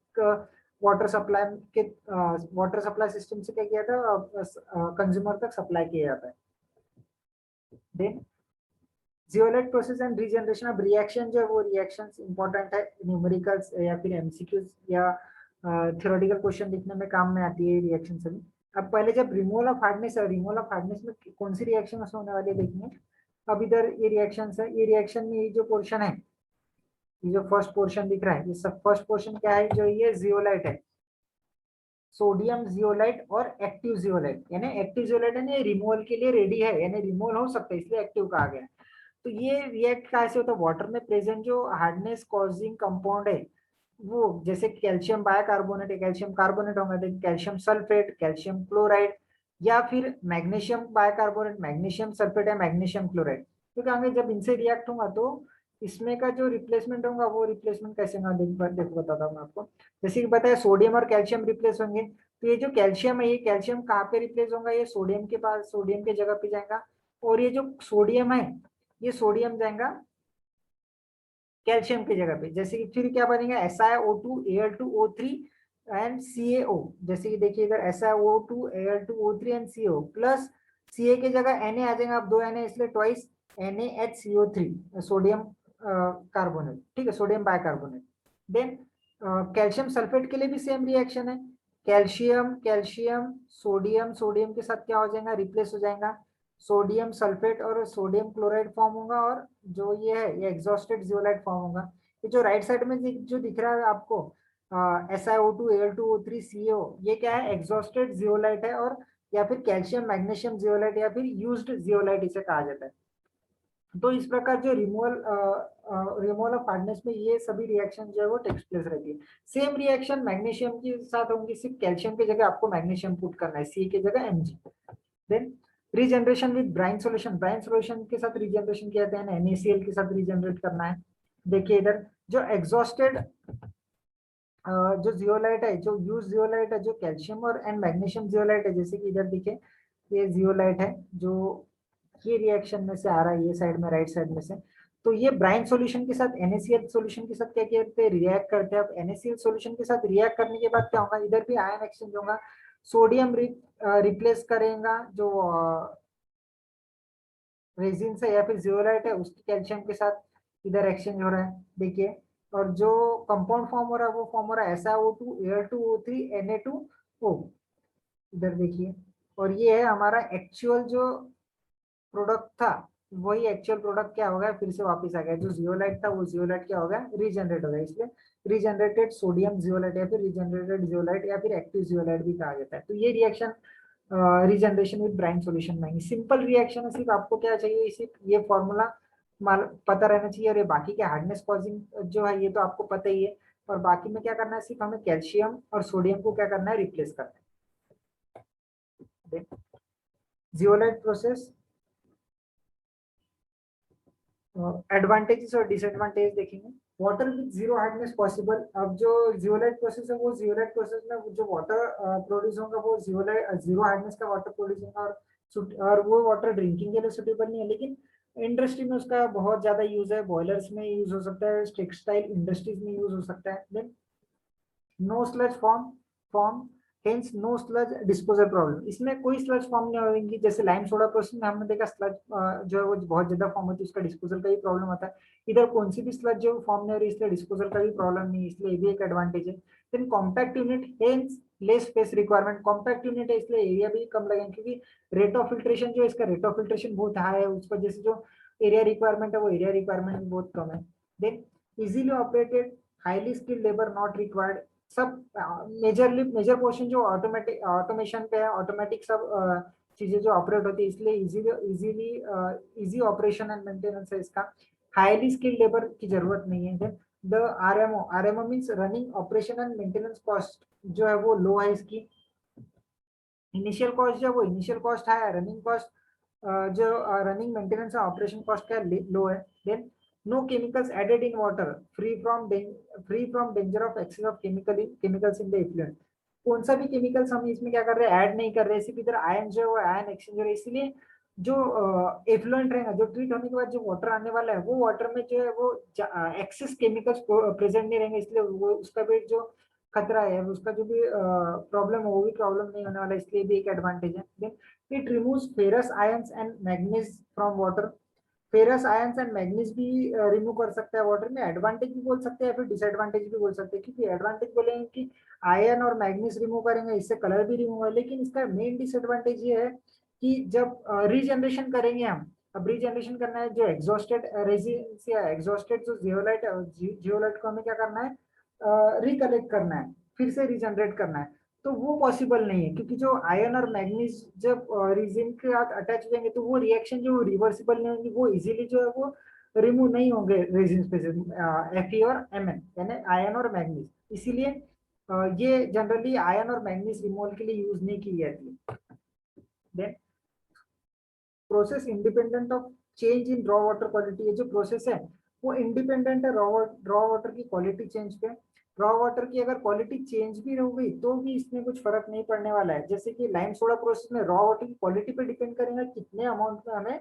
वाटर सप्लाई सिस्टम से क्या किया जाता है, कंज्यूमर तक सप्लाई किया जाता है। Then zeolite process and regeneration, अब रिएक्शन जो है वो रिएक्शंस इंपॉर्टेंट है, न्यूमेरिकल्स या फिर एमसीक्यूज या थ्योरेटिकल क्वेश्चन लिखने में काम में आती है रिएक्शन सभी। अब पहले जब रिमूवल ऑफ हार्डनेस है, रिमूवल ऑफ हार्डनेस में कौन सी रिएक्शन होने वाली है देखेंगे। अब इधर ये रिएक्शन है, ये रिएक्शन में ये जो पोर्शन है, ये जो फर्स्ट पोर्शन दिख रहा है, ये सब फर्स्ट पोर्शन क्या है, जो ये जियोलाइट है, सोडियम जियोलाइट और एक्टिव जियोलाइट, यानी एक्टिव जियोलाइट यानी रिमूवल के लिए रेडी है, यानी रिमूवल हो सकता है, इसलिए एक्टिव कहा गया है। तो ये रिएक्ट कैसे होता है, वाटर में प्रेजेंट जो हार्डनेस कॉजिंग कंपाउंड है, वो जैसे कैल्शियम बायकार्बोनेट है, कैल्शियम कार्बोनेट होगा, कैल्शियम सल्फेट, कैल्शियम क्लोराइड, या फिर मैग्नीशियम बायकार्बोनेट, मैग्नीशियम सल्फेट या मैग्नीशियम क्लोराइड। तो क्या होंगे, जब इनसे रिएक्ट होगा तो इसमें का जो रिप्लेसमेंट होगा, वो रिप्लेसमेंट कैसे होगा, देखो बताता हूँ मैं आपको। जैसे कि बताया सोडियम और कैल्शियम रिप्लेस होंगे, तो ये जो कैल्शियम है, ये कैल्शियम कहाँ पे रिप्लेस होगा, ये सोडियम के पास, सोडियम के जगह पे जाएगा, और ये जो सोडियम है, ये सोडियम जाएगा कैल्शियम की जगह पे। जैसे कि फिर क्या बनेगा, SiO2 Al2O3 एंड CaO। जैसे कि देखिए इधर SiO2 Al2O3 and CaO plus Ca की जगह Na आ जाएगा, अब 2 Na इसलिए ट्वाइस NaHCO3 सोडियम कार्बोनेट, ठीक है, sodium bicarbonate. Then calcium sulphate के लिए भी सेम रिएक्शन है, कैल्शियम कैल्शियम सोडियम, सोडियम के साथ क्या हो जाएगा, रिप्लेस हो जाएगा, सोडियम सल्फेट और सोडियम क्लोराइड फॉर्म होगा, और जो ये है ये एग्जॉस्टेड जियोलाइट फॉर्म होगा। ये जो राइट साइड में जो दिख रहा है आपको SiO2 Al2O3 CO, ये क्या है, एग्जॉस्टेड जियोलाइट है, और या फिर कैल्शियम मैग्नीशियम जियोलाइट या फिर यूज्ड जियोलाइट इसे कहा जाता है। तो इस प्रकार जो रिमूवल ऑफ हार्डनेस में ये सभी रिएक्शन जो है वो टेक्स प्लेस रहती है। सेम रिएक्शन मैग्नीशियम के साथ होंगी, सिर्फ कैल्शियम की जगह आपको मैग्नीशियम पुट करना है, सी की जगह Mg। Then regeneration with brine solution, brine solution के साथ रीजनरेशन किया जाता है, NaCl के साथ रीजनरेट करना है। देखिए इधर जो एग्जॉस्टेड जो जियोलाइट है, जो यूज जियोलाइट है, जो कैल्शियम और एंड मैग्नीशियम जियोलाइट है, जैसे कि इधर दिखे ये जियोलाइट है, जो ये रिएक्शन में से आ रहा है, ये साइड में राइट साइड में से, तो ये ब्राइन सॉल्यूशन के साथ NaCl सॉल्यूशन के साथ क्या कहते हैं, रिएक्ट करते हैं। अब NaCl सॉल्यूशन के साथ रिएक्ट करने के बाद क्या होगा, इधर भी आयन एक्सचेंज होगा, सोडियम रिप्लेस करेगा जो रेजिन से या फिर जियोलाइट है, उसकी कैल्शियम के साथ इधर एक्सचेंज हो रहा है, देखिए। और जो कंपाउंड फॉर्म हो रहा है वो फॉर्म हो रहा है SiO2 Al2O3 Na2O, इधर देखिए। और ये है हमारा एक्चुअल जो प्रोडक्ट था, वही एक्चुअल प्रोडक्ट क्या होगा, फिर से वापस आ गया, जो जियोलाइट था वो जियोलाइट क्या होगा, रीजनरेट होगा, इसलिए रीजनरेटेड सोडियम जियोलाइट या फिर रीजनरेटेड जियोलाइट या फिर एक्टिव जियोलाइट भी कहा जाता है। तो ये reaction regeneration with brine solution में सिंपल रिएक्शन है, सिर्फ आपको क्या चाहिए, सिर्फ ये फॉर्मूला पता रहना चाहिए, और ये बाकी के हार्डनेस कॉजिंग जो है ये तो आपको पता ही है। और बाकी में क्या करना है, सिर्फ हमें कैल्शियम और सोडियम को क्या करना है, रिप्लेस करना है। जियोलाइट प्रोसेस एडवांटेजेस और डिसएडवांटेज देखेंगे। Water with zero hardness possible, अब जो जियोलाइट प्रोसेस है वो जियोलाइट प्रोसेस में जो वाटर प्रोड्यूस होगा वो जियोलाइट जीरो हार्डनेस का वाटर प्रोड्यूस होगा, और वो वाटर ड्रिंकिंग के लिए सुटेबल नहीं है। लेकिन इंडस्ट्री में उसका बहुत ज्यादा यूज है, बॉयलर्स में यूज हो सकता है, टेक्सटाइल इंडस्ट्रीज में यूज हो सकता है। Then no sludge form hence no sludge disposal problem, इसमें कोई स्लज फॉर्म नहीं होगी। जैसे लाइम सोडा प्रोसेस में हमने देखा स्लज जो है वो बहुत ज्यादा फॉर्म होती है, उसका डिस्पोजल का भी प्रॉब्लम आता है। इधर कौन सी भी स्लज जो फॉर्म नहीं हो रही, इसलिए डिस्पोजल का भी प्रॉब्लम नहीं है, इसलिए ये भी एक एडवांटेज है। Then compact unit hence less space requirement, compact unit है इसलिए एरिया भी कम लगेगा, क्योंकि रेट ऑफ फिल्ट्रेशन जो है, इसका रेट ऑफ फिल्ट्रेशन बहुत हाई है, उस वजह से जो एरिया रिक्वायरमेंट है वो एरिया रिक्वायरमेंट भी बहुत कम है। Then easily operated, highly skilled labour not required, सब मेजरली मेजर पोर्शन जो ऑटोमेटिक ऑटोमेशन पे है, ऑटोमेटिक सब चीजें जो ऑपरेट होती है, इसलिए easily easy operation and maintenance है इसका। हाईली स्किल्ड लेबर की जरूरत नहीं है। The RMO means running operation and maintenance cost जो है वो लो है इसकी। इनिशियल कॉस्ट जो है वो इनिशियल कॉस्ट है, रनिंग कॉस्ट जो रनिंग मेंटेनेंस ऑपरेशन कॉस्ट का लो है। Then no chemicals added in water, free from danger of excess of chemicals in the effluent, कौन सा भी केमिकल्स हम इसमें क्या कर रहे हैं, ऐड नहीं कर रहे। इसी की तरह आयन जो है वो आयन एक्सचेंज हो रहा है, इसीलिए जो एफ्लुएंट रहेगा, जो ट्रीट होने के बाद जो वाटर आने वाला है, वो वाटर में जो है वो एक्सेस केमिकल्स प्रेजेंट नहीं रहेंगे, इसलिए वो उसका भी जो खतरा है, उसका जो भी प्रॉब्लम है वो भी प्रॉब्लम नहीं होने वाला, इसलिए भी एक एडवांटेज है। Then it removes ferrous ions and manganese from water, ferrous ions and manganese भी रिमूव कर सकता है वाटर में, एडवांटेज भी बोल सकते हैं या फिर डिसएडवांटेज भी बोल सकते हैं, क्योंकि एडवांटेज बोलेंगे कि आयन और मैग्नीज रिमूव करेंगे, इससे कलर भी रिमूव है, लेकिन इसका मेन डिसएडवांटेज ये है कि जब रीजनरेशन करेंगे हम, अब रीजनरेशन करना है, जो एग्जॉस्टेड रेजिन्स या एग्जॉस्टेड जो जियोलाइट जियोलाइट को हमें क्या करना है, रिकलेक्ट करना है, फिर से रिजनरेट करना है, तो वो पॉसिबल नहीं है, क्योंकि जो आयन और मैग्नीज जब रीजन के साथ अटैच हो जाएंगे तो वो रिएक्शन जो रिवर्सिबल नहीं होगी, वो इजीली जो है वो रिमूव नहीं होंगे रेजिन स्पेसिस, Fe और Mn यानी आयन और मैग्नीज, इसीलिए ये जनरली आयन और मैग्नीज रिमूवल के लिए यूज नहीं की जाती है। Then process independent of change in raw water quality, ये जो प्रोसेस है वो इंडिपेंडेंट है रॉ वाटर की क्वालिटी चेंज पे। रॉ वाटर की अगर क्वालिटी चेंज भी हो गई तो भी इसमें कुछ फर्क नहीं पड़ने वाला है। जैसे कि लाइम सोडा प्रोसेस में रॉ वाटर की क्वालिटी पे डिपेंड करेगा कितने अमाउंट में हमें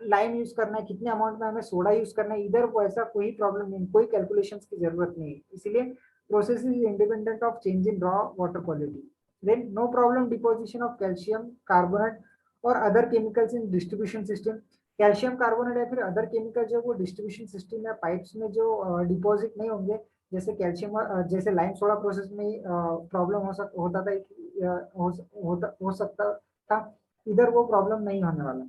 लाइम यूज करना है, कितने अमाउंट में हमें सोडा यूज करना है, इधर वैसा कोई प्रॉब्लम नहीं, कोई कैलकुलेशन की जरूरत नहीं है, इसीलिए process is independent of change in raw water quality. Then no problem deposition of calcium carbonate और other chemicals in distribution system, calcium carbonate या फिर अदर केमिकल जो वो डिस्ट्रीब्यूशन सिस्टम या पाइप्स में जो डिपॉजिट नहीं होंगे, जैसे कैल्शियम जैसे लाइम सोडा प्रोसेस में प्रॉब्लम होता था, हो सकता था, इधर वो प्रॉब्लम नहीं होने वाला।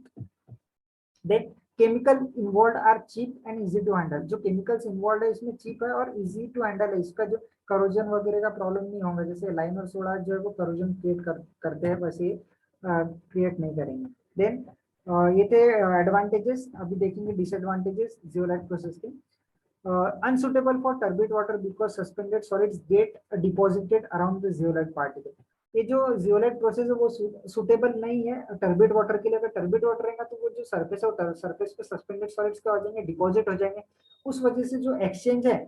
Then chemical involve are cheap and easy to handle, जो केमिकल्स इन्वॉल्व है इसमें चीप है और इजी टू हैंडल है, इसका जो करोजन वगैरह का प्रॉब्लम नहीं होगा, जैसे लाइम और सोडा जो है वो करोजन करते हैं, वैसे क्रिएट नहीं करेंगे। देन ये थे एडवांटेजेस, अभी देखेंगे डिसएडवांटेजेस जियोलाइट प्रोसेस के। Unsuitable for turbid water because suspended solids get deposited around the zeolite particle, ये जो जियोलाइट प्रोसेस है वो सुटेबल नहीं है टर्बिड वाटर के लिए। अगर टर्बिड वाटर रहेगा तो वो जो सरफेस है सरफेस पे सस्पेंडेड सॉलिड्स क्या हो जाएंगे, डिपॉजिट हो जाएंगे, उस वजह से जो एक्सचेंज है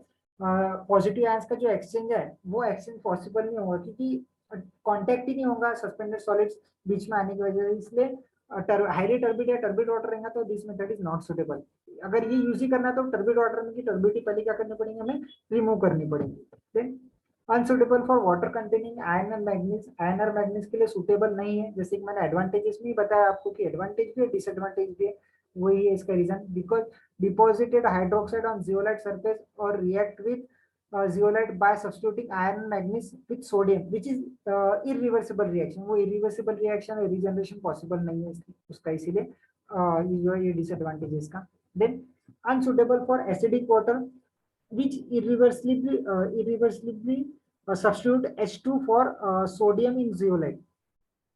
पॉजिटिव आयंस का जो एक्सचेंज है वो एक्सचेंज पॉसिबल नहीं होगा, क्योंकि कांटेक्ट ही नहीं होगा सस्पेंडेड सॉलिड्स बीच में आने की वजह से, इसलिए हाईली टर्बिड या टर्बिड वाटर रहेगा तो this method is not suitable. अगर ये यूज ही करना है तो टर्बिड वाटर में की टर्बिडिटी पहले क्या करनी पड़ेगी, हमें रिमूव करनी पड़ेगी। Unsuitable for water containing iron and manganese, iron और मैग्नीज के लिए सुटेबल नहीं है, जैसे कि मैंने एडवांटेजेस में ही बताया आपको कि एडवांटेज भी है डिसएडवांटेज भी है, वही है इसका reason, because deposited hydroxide on zeolite surface और react with zeolite by substituting iron and manganese with sodium which is irreversible reaction, वो irreversible reaction है, regeneration possible नहीं है उसका, इसीलिए ये जो ये डिसएडवांटेज है इसका। Then unsuitable for acidic water which irreversibly substitute H2 for sodium in zeolite।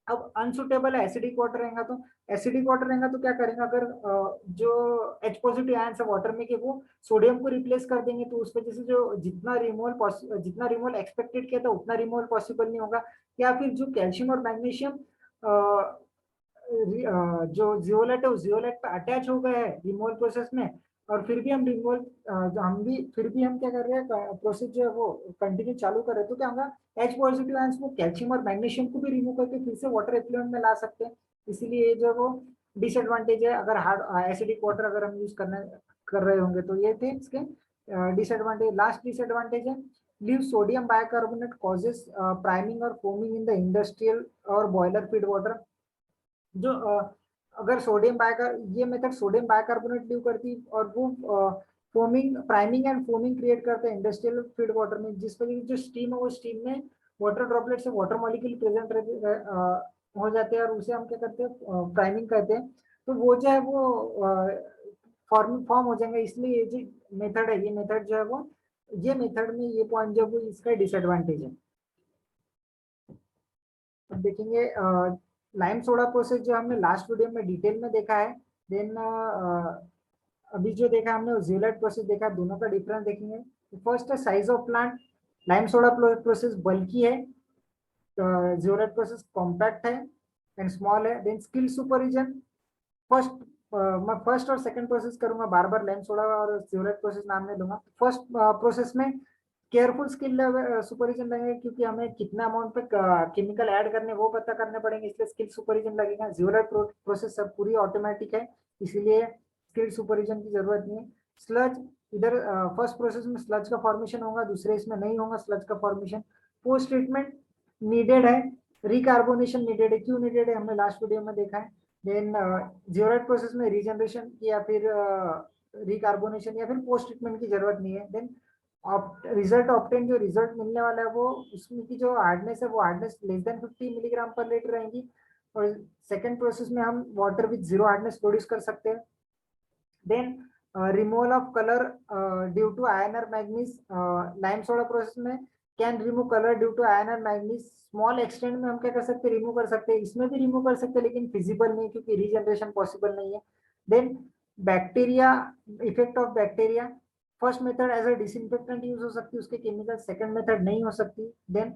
अब अनसुटेबल एसिडिक वाटर रहेगा तो क्या करेंगे, अगर जो H पॉजिटिव आयन है वाटर में के वो सोडियम को रिप्लेस कर देंगे, तो उस वजह से जो जितना रिमूवल एक्सपेक्टेड किया था उतना रिमूवल पॉसिबल नहीं होगा। या फिर जो कैल्शियम और मैग्नीशियम जो जियोलाइट है उस जियोलाइट पे अटैच हो गए हैं रिमूवल प्रोसेस में, और फिर भी हम क्या कर रहे हैं, प्रोसेस जो है वो कंटिन्यू चालू कर रहे हैं, तो क्या होगा, एच पॉजिटिव आयंस वो कैल्शियम और मैग्नीशियम को भी रिमूव करके फिर से वाटर एफ्लुएंट में ला सकते हैं, इसीलिए जो वो डिसएडवांटेज है अगर हार्ड एसिडिक वाटर अगर हम यूज कर रहे होंगे तो ये थे इसके डिसएडवांटेज। लास्ट डिसएडवांटेज है leave sodium bicarbonate causes priming और फोमिंग इन द इंडस्ट्रियल और बॉयलर फीड वाटर। जो अगर सोडियम बाइकार ये मेथड सोडियम बाइकार्बोनेट लीव करती और वो foaming priming and foaming create करते हैं इंडस्ट्रियल फीड वाटर में, जिस वजह से जो स्टीम है वो स्टीम में वाटर ड्रॉपलेट से वाटर मॉलिक्यूल प्रेजेंट हो जाते हैं और उसे हम क्या करते हैं प्राइमिंग कहते हैं। तो वो जो है वो फॉर्म हो जाएंगे। इसलिए ये जो मेथड है ये मेथड जो है वो ये मेथड में ये पॉइंट जो है इसका डिसएडवांटेज है। अब देखेंगे लाइम सोडा प्रोसेस जो हमने लास्ट वीडियो में डिटेल में देखा है। देन अभी जो देखा हमने जियोलाइट प्रोसेस देखा, दोनों का डिफरेंस देखेंगे। फर्स्ट है size of plant, lime soda process bulky है, जियोलाइट प्रोसेस कॉम्पैक्ट है एंड स्मॉल है। देन स्किल सुपरविजन, फर्स्ट मैं फर्स्ट और सेकंड प्रोसेस करूंगा, बार बार लाइम सोडा और जियोलाइट प्रोसेस नाम नहीं लूंगा। फर्स्ट प्रोसेस में केयरफुल स्किल सुपरविजन लगेगा क्योंकि हमें कितना अमाउंट पे केमिकल ऐड करने वो पता करने पड़ेंगे, इसलिए स्किल सुपरविजन लगेगा। जियोलाइट प्रोसेस सब पूरी ऑटोमेटिक है इसीलिए स्किल सुपरविजन की जरूरत नहीं है। स्लज, इधर फर्स्ट प्रोसेस में स्लज का फॉर्मेशन होगा, दूसरे इसमें नहीं होगा स्लज का फॉर्मेशन। पोस्ट ट्रीटमेंट नीडेड है, रिकार्बोनेशन नीडेड है। क्यों नीडेड है हमने लास्ट वीडियो में देखा है। देन जियोलाइट प्रोसेस में रीजनरेशन या फिर रिकार्बोनेशन या फिर पोस्ट ट्रीटमेंट की जरूरत नहीं है। देन रिजल्ट ऑप्टेन, जो रिजल्ट मिलने वाला है वो उसमें की जो हार्डनेस है वो hardness less than 50 milligram per litre रहेंगी। और सेकंड प्रोसेस में हम water with zero hardness produce कर सकते हैं। Then removal of colour due to iron और मैग्नीज, लाइम सोडा प्रोसेस में can remove colour due to iron और मैग्नीज। स्मॉल एक्सटेंट में हम क्या कर सकते हैं, रिमूव कर सकते हैं, इसमें भी रिमूव कर सकते हैं लेकिन फिजिबल नहीं क्योंकि रीजनरेशन पॉसिबल नहीं है। Then bacteria, effect of bacteria, first method as a disinfectant use हो सकती है उसके केमिकल, सेकंड मेथड नहीं हो सकती। Then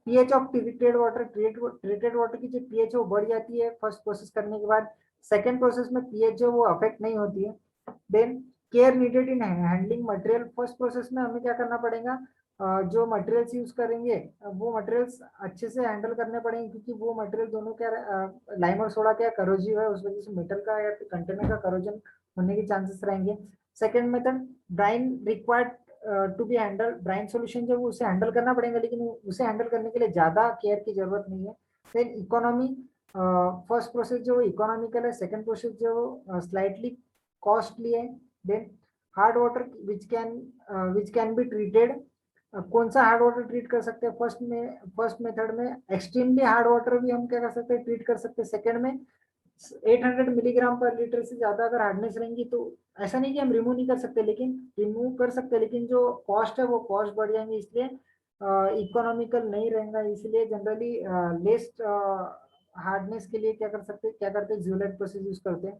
pH of treated water, treated water की जो पीएच है वो बढ़ जाती है फर्स्ट प्रोसेस करने के बाद, सेकंड प्रोसेस में पीएच जो वो अफेक्ट नहीं होती है। Then care needed in handling material, first process में हमें क्या करना पड़ेगा, जो मटेरियल्स यूज करेंगे वो मटेरियल्स अच्छे से हैंडल करने पड़ेंगे क्योंकि वो मटेरियल दोनों क्या लाइम और सोडा क्या करोजिव है, उस वजह से मेटल का या कंटेनर का करोजन होने के चांसेस रहेंगे। Second method brine required to be handle, brine solution जो उसे हैंडल करना पड़ेगा लेकिन उसे हैंडल करने के लिए ज्यादा केयर की जरूरत नहीं है। देन इकोनॉमी, फर्स्ट प्रोसेस जो इकोनॉमिकल है, सेकंड प्रोसेस जो स्लाइटली कॉस्टली है। Then hard water which can be treated, कौन सा हार्ड वाटर ट्रीट कर सकते हैं, फर्स्ट मेथड में एक्सट्रीमली हार्ड वाटर भी हम क्या कर सकते हैं ट्रीट कर सकते हैं। सेकंड में 800 मिलीग्राम पर लीटर से ज्यादा अगर हार्डनेस रहेंगी तो ऐसा नहीं कि हम रिमूव नहीं कर सकते, लेकिन रिमूव कर सकते हैं लेकिन जो कॉस्ट है वो कॉस्ट बढ़ जाएंगे, इसलिए इकोनॉमिकल नहीं रहेगा, इसलिए जनरली लेस्ट हार्डनेस के लिए क्या करते हैं जियोलाइट प्रोसेस यूज करते हैं।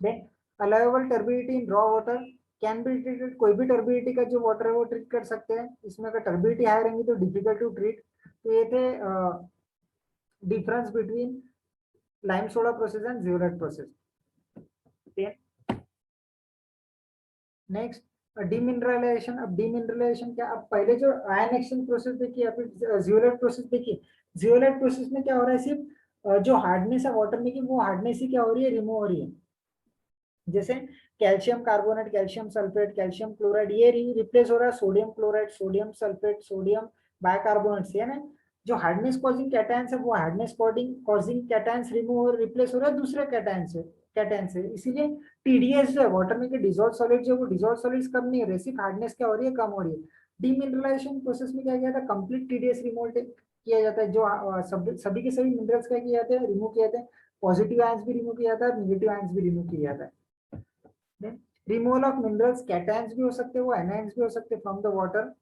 Then allowable turbidity in raw water can be treated, कोई भी टर्बिडिटी का जो वाटर है वो ट्रीट कर सकते हैं, इसमें अगर टर्बिडिटी हाई रहेंगी तो डिफिकल्ट टू ट्रीट। तो ये थे difference between lime soda process and zeolite process. Next demineralisation. अब डीमिनरलाइजेशन क्या, अब पहले जो आयन एक्सचेंज प्रोसेस देखिए या फिर जियोलाइट प्रोसेस देखिए, जियोलाइट प्रोसेस में क्या हो रहा है, सिर्फ जो हार्डनेस है वाटर में की वो हार्डनेस ही क्या हो रही है, रिमूव हो रही है। जैसे calcium carbonate, calcium sulphate, calcium chloride ये रिप्लेस हो रहा है sodium chloride, sodium sulphate, sodium bicarbonate से, है ना। जो हार्डनेस कॉजिंग कैटायंस है वो हार्डनेस कॉजिंग कैटायंस रिमूव और रिप्लेस हो रहा है दूसरे कैटायन से। इसीलिए टीडीएस जो है वाटर में के डिजोल्व सॉलिड जो वो डिजोल्व सॉलिड्स कम नहीं हो रही, सिर्फ हार्डनेस क्या हो रही है, कम हो रही है। डीमिनरलाइजेशन प्रोसेस में क्या किया था, कंप्लीट टीडीएस रिमूव किया जाता है, जो सभी के सभी मिनरल्स क्या किए जाते हैं, रिमूव किए जाते हैं। पॉजिटिव आयंस भी रिमूव किया जाता है, नेगेटिव आयंस भी रिमूव किया जाता है। रिमूवल ऑफ मिनरल्स, कैटायंस भी हो सकते हैं वो एनायंस भी हो सकते हैं from the water.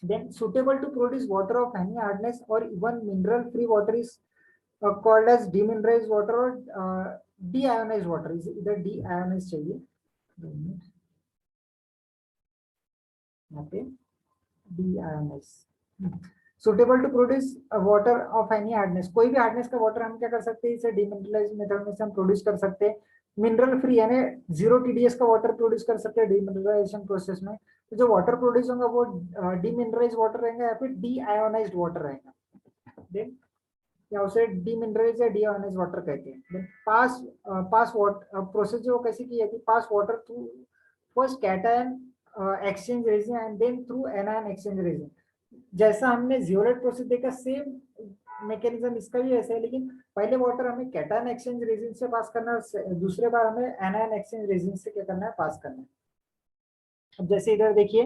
Then suitable to produce water of any hardness और even mineral free water is called as demineralised water और डीआयोनाइज्ड वाटर। इधर डीआयोनाइज्ड चाहिए, यहाँ पे deionised. Suitable to produce water of any hardness, कोई भी hardness का water हम क्या कर सकते हैं, इसे डीमिनरलाइज्ड मेथड में से हम प्रोड्यूस कर सकते हैं। मिनरल फ्री यानी जीरो टीडीएस का वाटर प्रोड्यूस कर सकते हैं डीमिनरलाइजेशन प्रोसेस में। तो जो वाटर प्रोड्यूस होगा वो डीमिनरलाइज्ड वाटर रहेगा या फिर डीआयोनाइज्ड वाटर रहेगा। देन या उसे डीमिनरलाइज या डीआयोनाइज वाटर कहते हैं। पास वाटर प्रोसेस जो कैसे की जाती है, pass water through first cation exchange resin and then through anion exchange resin. जैसा हमने जियोलाइट प्रोसेस देखा सेम मैकेनिज्म इसका भी ऐसा है, लेकिन पहले वाटर हमें कैटायन एक्सचेंज रेजिन से पास करना है, दूसरे बार हमें एनायन एक्सचेंज रेजिन से क्या करना है, पास करना है। अब जैसे इधर देखिए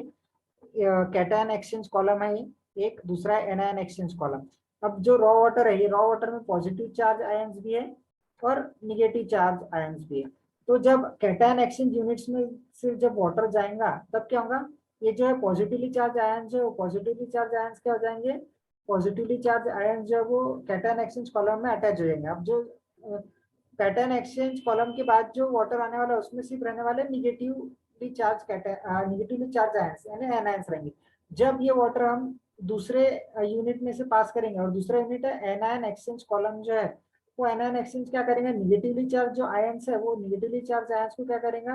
कैटायन एक्सचेंज कॉलम है एक, दूसरा है एनायन एक्सचेंज कॉलम। अब जो रॉ वाटर है, ये रॉ वाटर में पॉजिटिव चार्ज आयंस भी है और निगेटिव चार्ज आयंस भी है। तो जब कैटायन एक्सचेंज यूनिट्स में से जब वाटर जाएगा तब क्या होगा, ये जो है पॉजिटिवली चार्ज आयंस है वो पॉजिटिवली चार्ज आयंस क्या हो जाएंगे, पॉजिटिवली चार्ज आयंस जो है वो कैटायन एक्सचेंज कॉलम में अटैच हो जाएंगे। अब जो कैटायन एक्सचेंज कॉलम के बाद जो वाटर आने वाला है उसमें सिर्फ रहने वाले निगेटिवली चार्ज आयंस यानी एनायंस रहेंगे। जब ये वाटर हम दूसरे यूनिट में से पास करेंगे, और दूसरा यूनिट है एनायन एक्सचेंज कॉलम जो है, वो एनायन एक्सचेंज क्या करेंगे, निगेटिवली चार्ज जो आयंस है वो निगेटिवली चार्ज आयंस को क्या करेगा,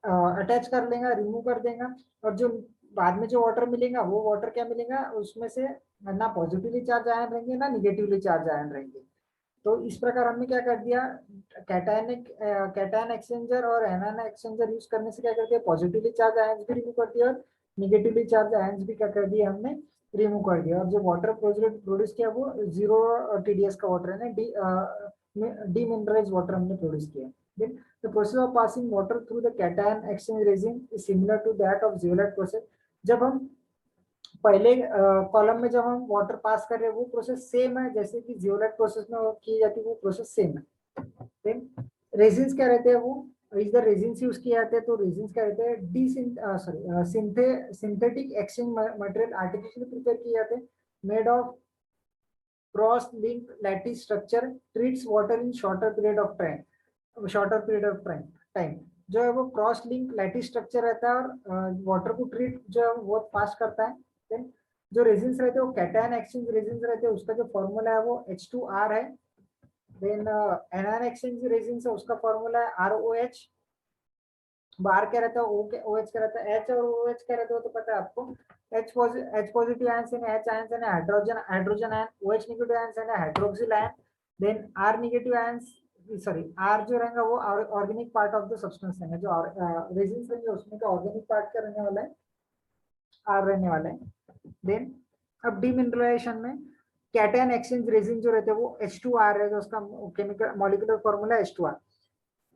अटैच कर लेगा, रिमूव कर देगा। और जो बाद में जो वाटर मिलेगा वो वाटर क्या मिलेगा, उसमें से ना पॉजिटिवली चार्ज आयन रहेंगे ना निगेटिवली चार्ज आयन रहेंगे। तो इस प्रकार हमने क्या कर दिया, कैटायन एक्सचेंजर और एनायन एक्सचेंजर यूज करने से क्या कर दिया, पॉजिटिवली चार्ज आयंस भी रिमूव कर दिया और निगेटिवली चार्ज आयंस भी क्या कर दिया हमने, रिमूव कर दिया। और जो वाटर प्रोड्यूस किया वो 0 TDS का वाटर है ना, डीमिनरलाइज वाटर हमने प्रोड्यूस किया। Then the process of passing water through the cation exchange resin is similar to that of zeolite process। जब हम पहले कॉलम में जब हम वाटर पास कर रहे हैं वो प्रोसेस सेम है जैसे कि जियोलाइट प्रोसेस में की जाती है, वो प्रोसेस सेम है। देन रेजिन्स क्या रहते हैं, वो इधर रेजिन्स यूज किए जाते हैं। तो रेजिन्स क्या रहते हैं, synthetic exchange material artificially prepare किए जाते हैं, made of cross link lattice structure, treats water in shorter period of time. जो है वो क्रॉस लिंक लैटिस स्ट्रक्चर रहता है और वाटर को ट्रीट जो है वो फास्ट करता है। देन जो रेजिन्स रहते हैं वो कैटायन एक्सचेंज रेजिन्स रहते हैं, उसका जो फॉर्मूला है वो H2R है। देन एनायन एक्सचेंज रेजिन्स है, उसका फॉर्मूला है ROH। बाहर क्या रहता है, OH क्या रहता है, H और OH क्या रहता है तो पता है आपको। H पॉजिटिव आयंस है, H आयंस है, hydrogen ion, OH negative ions है, hydroxyl ion. Then R negative ions, sorry R जो रहेगा वो organic part of the substance है, जो रेजिन्स रहेंगे उसमें का ऑर्गेनिक पार्ट क्या रहने वाला है, R रहने वाला है। देन अब डीमिनरलाइजेशन में कैटायन एक्सचेंज रेजिन जो रहते हैं वो H2R है, जो उसका केमिकल मॉलिक्यूलर फॉर्मूला H2R।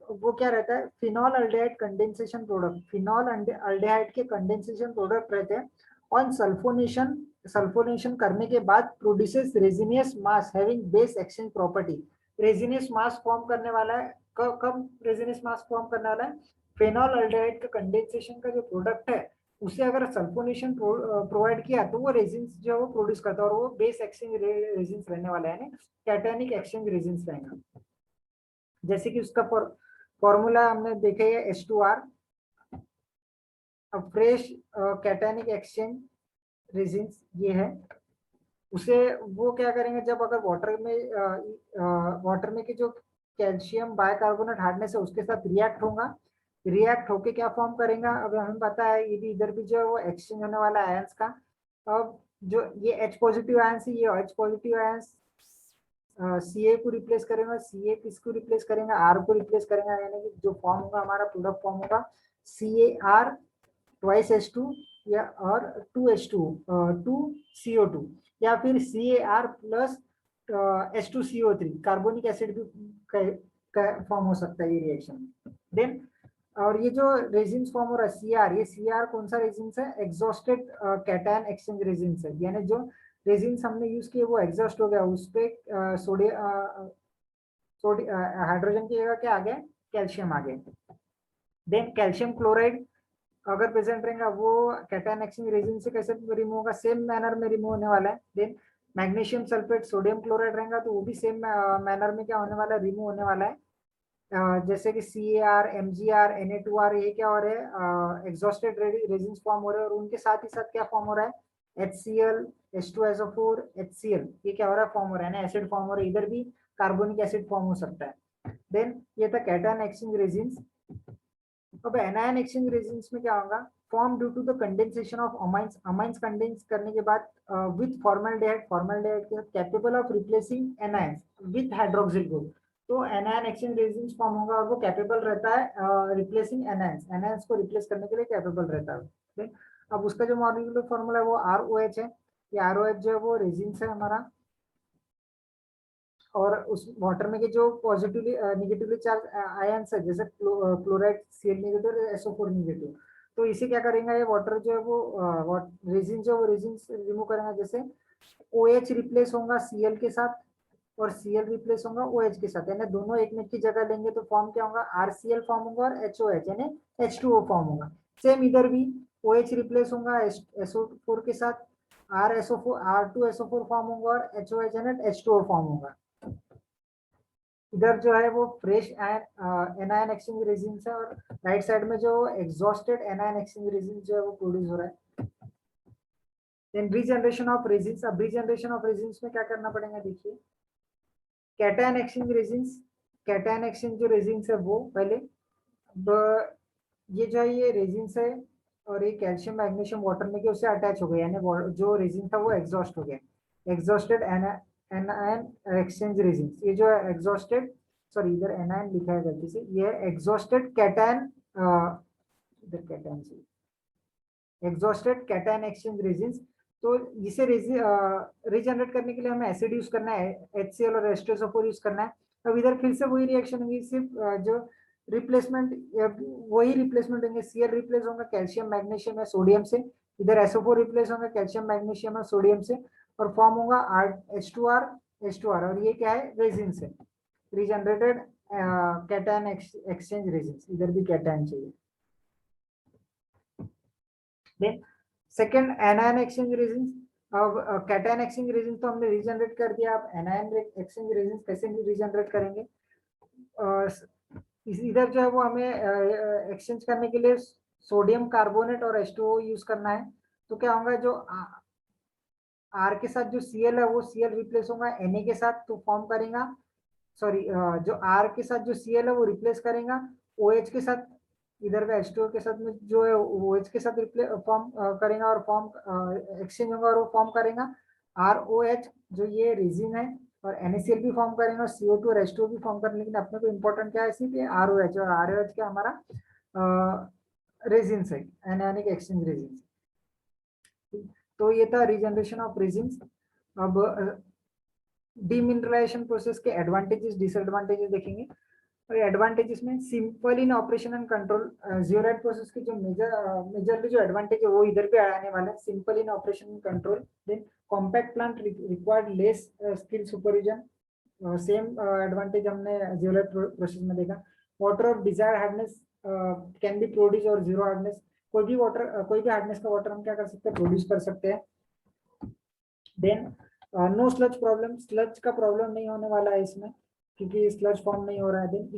वो क्या रहता है, phenol aldehyde condensation product, phenol aldehyde के कंडेंसेशन प्रोडक्ट रहते हैं। ऑन सल्फोनेशन करने के बाद produces resinous mass having base exchange property. Resinous mass form करने वाला है, कब रेजिनियस मास फॉर्म करने वाला है, फिनॉल अल्डेहाइड का कंडेंसेशन का जो प्रोडक्ट है उसे अगर सल्फोनेशन प्रोवाइड किया तो वो रेजिन्स जो है वो प्रोड्यूस करता है, और वो बेस एक्सचेंज रेजिन्स रहने वाला है, कैटायनिक एक्सचेंज रेजिन्स रहेगा। जैसे कि उसका फॉर्मूला हमने देखे है H2R। अब फ्रेश कैटायनिक एक्सचेंज रेजिन्स ये है, उसे वो क्या करेंगे, जब अगर वाटर में के जो कैल्शियम बाइकार्बोनेट हार्डनेस है उसके साथ रिएक्ट होगा, रिएक्ट होके क्या फॉर्म करेगा, अब हमें पता है ये भी इधर भी जो है वो एक्सचेंज होने वाला है आयंस का। अब जो ये H पॉजिटिव आयंस है, ये H पॉजिटिव आयंस Ca को रिप्लेस करेगा, Ca किसको रिप्लेस करेगा, R को रिप्लेस करेगा, यानी कि जो फॉर्म होगा हमारा प्रोडक्ट फॉर्म होगा CaR ट्वाइस H2 या और 2H2 2CO2, या फिर CaR plus H2CO3 carbonic acid भी फॉर्म हो सकता है ये रिएक्शन। देन और ये जो रेजिन्स फॉर्म हो रहा है Cr, ये Cr कौन सा रेजिन्स है, एग्जॉस्टेड कैटायन एक्सचेंज रेजिन्स है, यानी जो रेजिन्स हमने यूज किए वो एग्जॉस्ट हो गया, उस पे सोडियम हाइड्रोजन की जगह क्या आ गया, कैल्शियम आ गया। देन कैल्शियम क्लोराइड अगर प्रेजेंट रहेगा वो कैटायन एक्सचेंज रेजिन से कैसे रिमूव होगा, सेम मैनर में रिमूव होने वाला है। Then magnesium sulphate sodium chloride रहेगा तो वो भी सेम मैनर में क्या होने वाला है, रिमूव होने वाला है। जैसे कि CaR MgR Na2R ये क्या हो रहा है, एग्जॉस्टेड रेजिन्स फॉर्म हो रहे हैं, और उनके साथ ही साथ क्या फॉर्म हो रहा है, HCl H2SO4 HCl ये क्या हो रहा है, फॉर्म हो रहा है ना, एसिड फॉर्म हो रहा है, इधर भी कार्बोनिक एसिड फॉर्म हो सकता है। देन ये था कैटायन एक्सचेंज रेजिन्स। अब एनायन एक्सचेंज रेजिन्स में क्या होगा, form due to the condensation of amines, amines condense करने के बाद विथ फॉर्मल्डिहाइड, फॉर्मल्डिहाइड के capable of replacing anions with hydroxyl group. तो एनायन एक्सचेंज रेजिन्स फॉर्म होगा और वो कैपेबल रहता है रिप्लेसिंग एनायंस, एनायंस को रिप्लेस करने के लिए कैपेबल रहता है। okay? अब उसका जो मॉलिक्यूलर फॉर्मूला है वो ROH है। ये ROH जो है वो रेजिन्स है हमारा, और उस वाटर में के जो पॉजिटिवली नेगेटिवली चार्ज आयंस है जैसे chloride Cl negative, SO4 negative, तो इसे क्या करेंगे, ये वाटर जो है वो रेजिन जो रेजिन रिमूव करेंगे। जैसे OH रिप्लेस होगा Cl के साथ और Cl रिप्लेस होगा OH के साथ, यानी दोनों एक में की जगह लेंगे तो फॉर्म क्या होगा, RCl फॉर्म होगा और HOH यानी H2O फॉर्म होगा। सेम इधर भी OH रिप्लेस होगा SO4 के साथ, R2SO4 फॉर्म होगा और HOH यानी H2O फॉर्म होगा। इधर जो है वो फ्रेश एनायन एक्सचेंज रेजिन है और राइट साइड में जो एग्जॉस्टेड एनायन एक्सचेंज रेजिन जो है वो प्रोड्यूस हो रहा है। देन रीजनरेशन ऑफ रेजिन्स, अब रीजनरेशन ऑफ रेजिन्स में क्या करना पड़ेगा, देखिए cation exchange resins, cation exchange जो रेजिन्स है वो पहले ये जो है ये रेजिन्स है और ये कैल्शियम मैग्नीशियम वाटर में के उससे अटैच हो गया, यानी जो रेजिन था वो एग्जॉस्ट हो गया, एग्जॉस्टेड एनायन एक्सचेंज रेजिन्स। ये जो है एग्जॉस्टेड, सॉरी इधर एनायन लिखा है गलती से, ये एग्जॉस्टेड कैटायन, इधर कैटायन से एग्जॉस्टेड कैटायन एक्सचेंज रेजिन्स। तो इसे रीजनरेट करने के लिए हमें एसिड यूज करना है, HCl और H2SO4 यूज करना है। अब इधर फिर से वही रिएक्शन होगी, सिर्फ जो रिप्लेसमेंट वही रिप्लेसमेंट होंगे, Cl रिप्लेस होगा कैल्शियम मैग्नीशियम या सोडियम से, इधर SO4 रिप्लेस होगा कैल्शियम मैग्नीशियम और सोडियम से, और फॉर्म होगा H2R, और ये क्या है, रेजिन से रीजनरेटेड कैटायन एक्सचेंज रेजिन। इधर भी कैटायन चाहिए। Then second anion exchange resin. अब कैटायन एक्सचेंज रेजिन तो हमने रीजनरेट कर दिया, अब एनायन एक्सचेंज रेजिन कैसे रीजनरेट करेंगे, इधर जो है वो हमें एक्सचेंज करने के लिए सोडियम कार्बोनेट और H2O यूज करना है। तो क्या होगा, जो R के साथ जो Cl है वो Cl रिप्लेस होगा Na के साथ, तो फॉर्म करेगा, सॉरी जो R के साथ जो Cl है वो रिप्लेस करेगा OH के साथ, इधर का H2O के साथ में जो है OH के साथ फॉर्म करेगा और फॉर्म एक्सचेंज होगा और वो फॉर्म करेगा ROH, जो ये रेजिन है, और NaCl भी फॉर्म करेंगे और CO2 और H2O भी फॉर्म करेंगे। लेकिन अपने को इम्पोर्टेंट क्या है इसी पे, ROH, और ROH क्या हमारा रेजिन है, एनायनिक एक्सचेंज रेजिन। तो ये था रीजनरेशन ऑफ रेजिन्स। अब डीमिनरलाइजेशन प्रोसेस के एडवांटेजेस डिसएडवांटेजेस देखेंगे। और एडवांटेजेस में simple in operation and control, zeolite process के जो मेजरली जो एडवांटेज है वो इधर पे आने वाला है, simple in operation and control. Then compact plant required less skill supervision, same advantage हमने जियोलाइट प्रोसेस में देखा। Water of desired hardness can be produce और जीरो हार्डनेस, कोई भी वाटर कोई भी हार्डनेस का वाटर हम क्या कर सकते हैं, प्रोड्यूस कर सकते हैं। Then no sludge problem, sludge का प्रॉब्लम नहीं होने वाला है इसमें क्योंकि स्लज फॉर्म नहीं हो रहा है। देन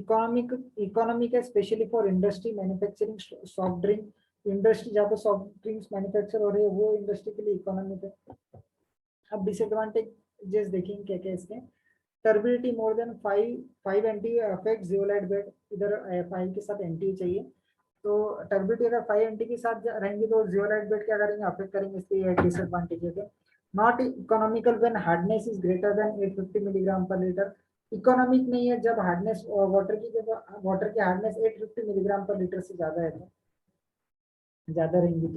इकोनॉमिक है specially for industry manufacturing soft drink, industry जहाँ पे सॉफ्ट ड्रिंक्स मैन्युफैक्चर हो रही है वो इंडस्ट्री के लिए इकोनॉमिक है। अब डिसएडवांटेजेस देखेंगे क्या क्या इसके। Turbidity more than 5 NT affect zeolite bed, इधर 5 के साथ एनटी चाहिए, तो टर्बिडिटी अगर 5 एनटी के साथ रहेंगे तो जियोलाइट बेड क्या करेंगे, अफेक्ट करेंगे, इसलिए डिसएडवांटेजेस है। Not economical when hardness is greater than 850 milligram per litre, economic नहीं है जब हार्डनेस वाटर की हार्डनेस 850 मिलीग्राम पर लीटर से ज्यादा है, तो ज्यादा रहेंगी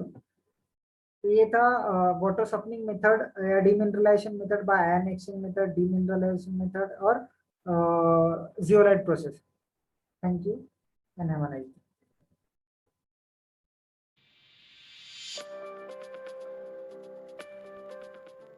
तो ये था water softening method, demineralisation method by ion exchange method, demineralisation method और zeolite process. Thank you and have a nice day.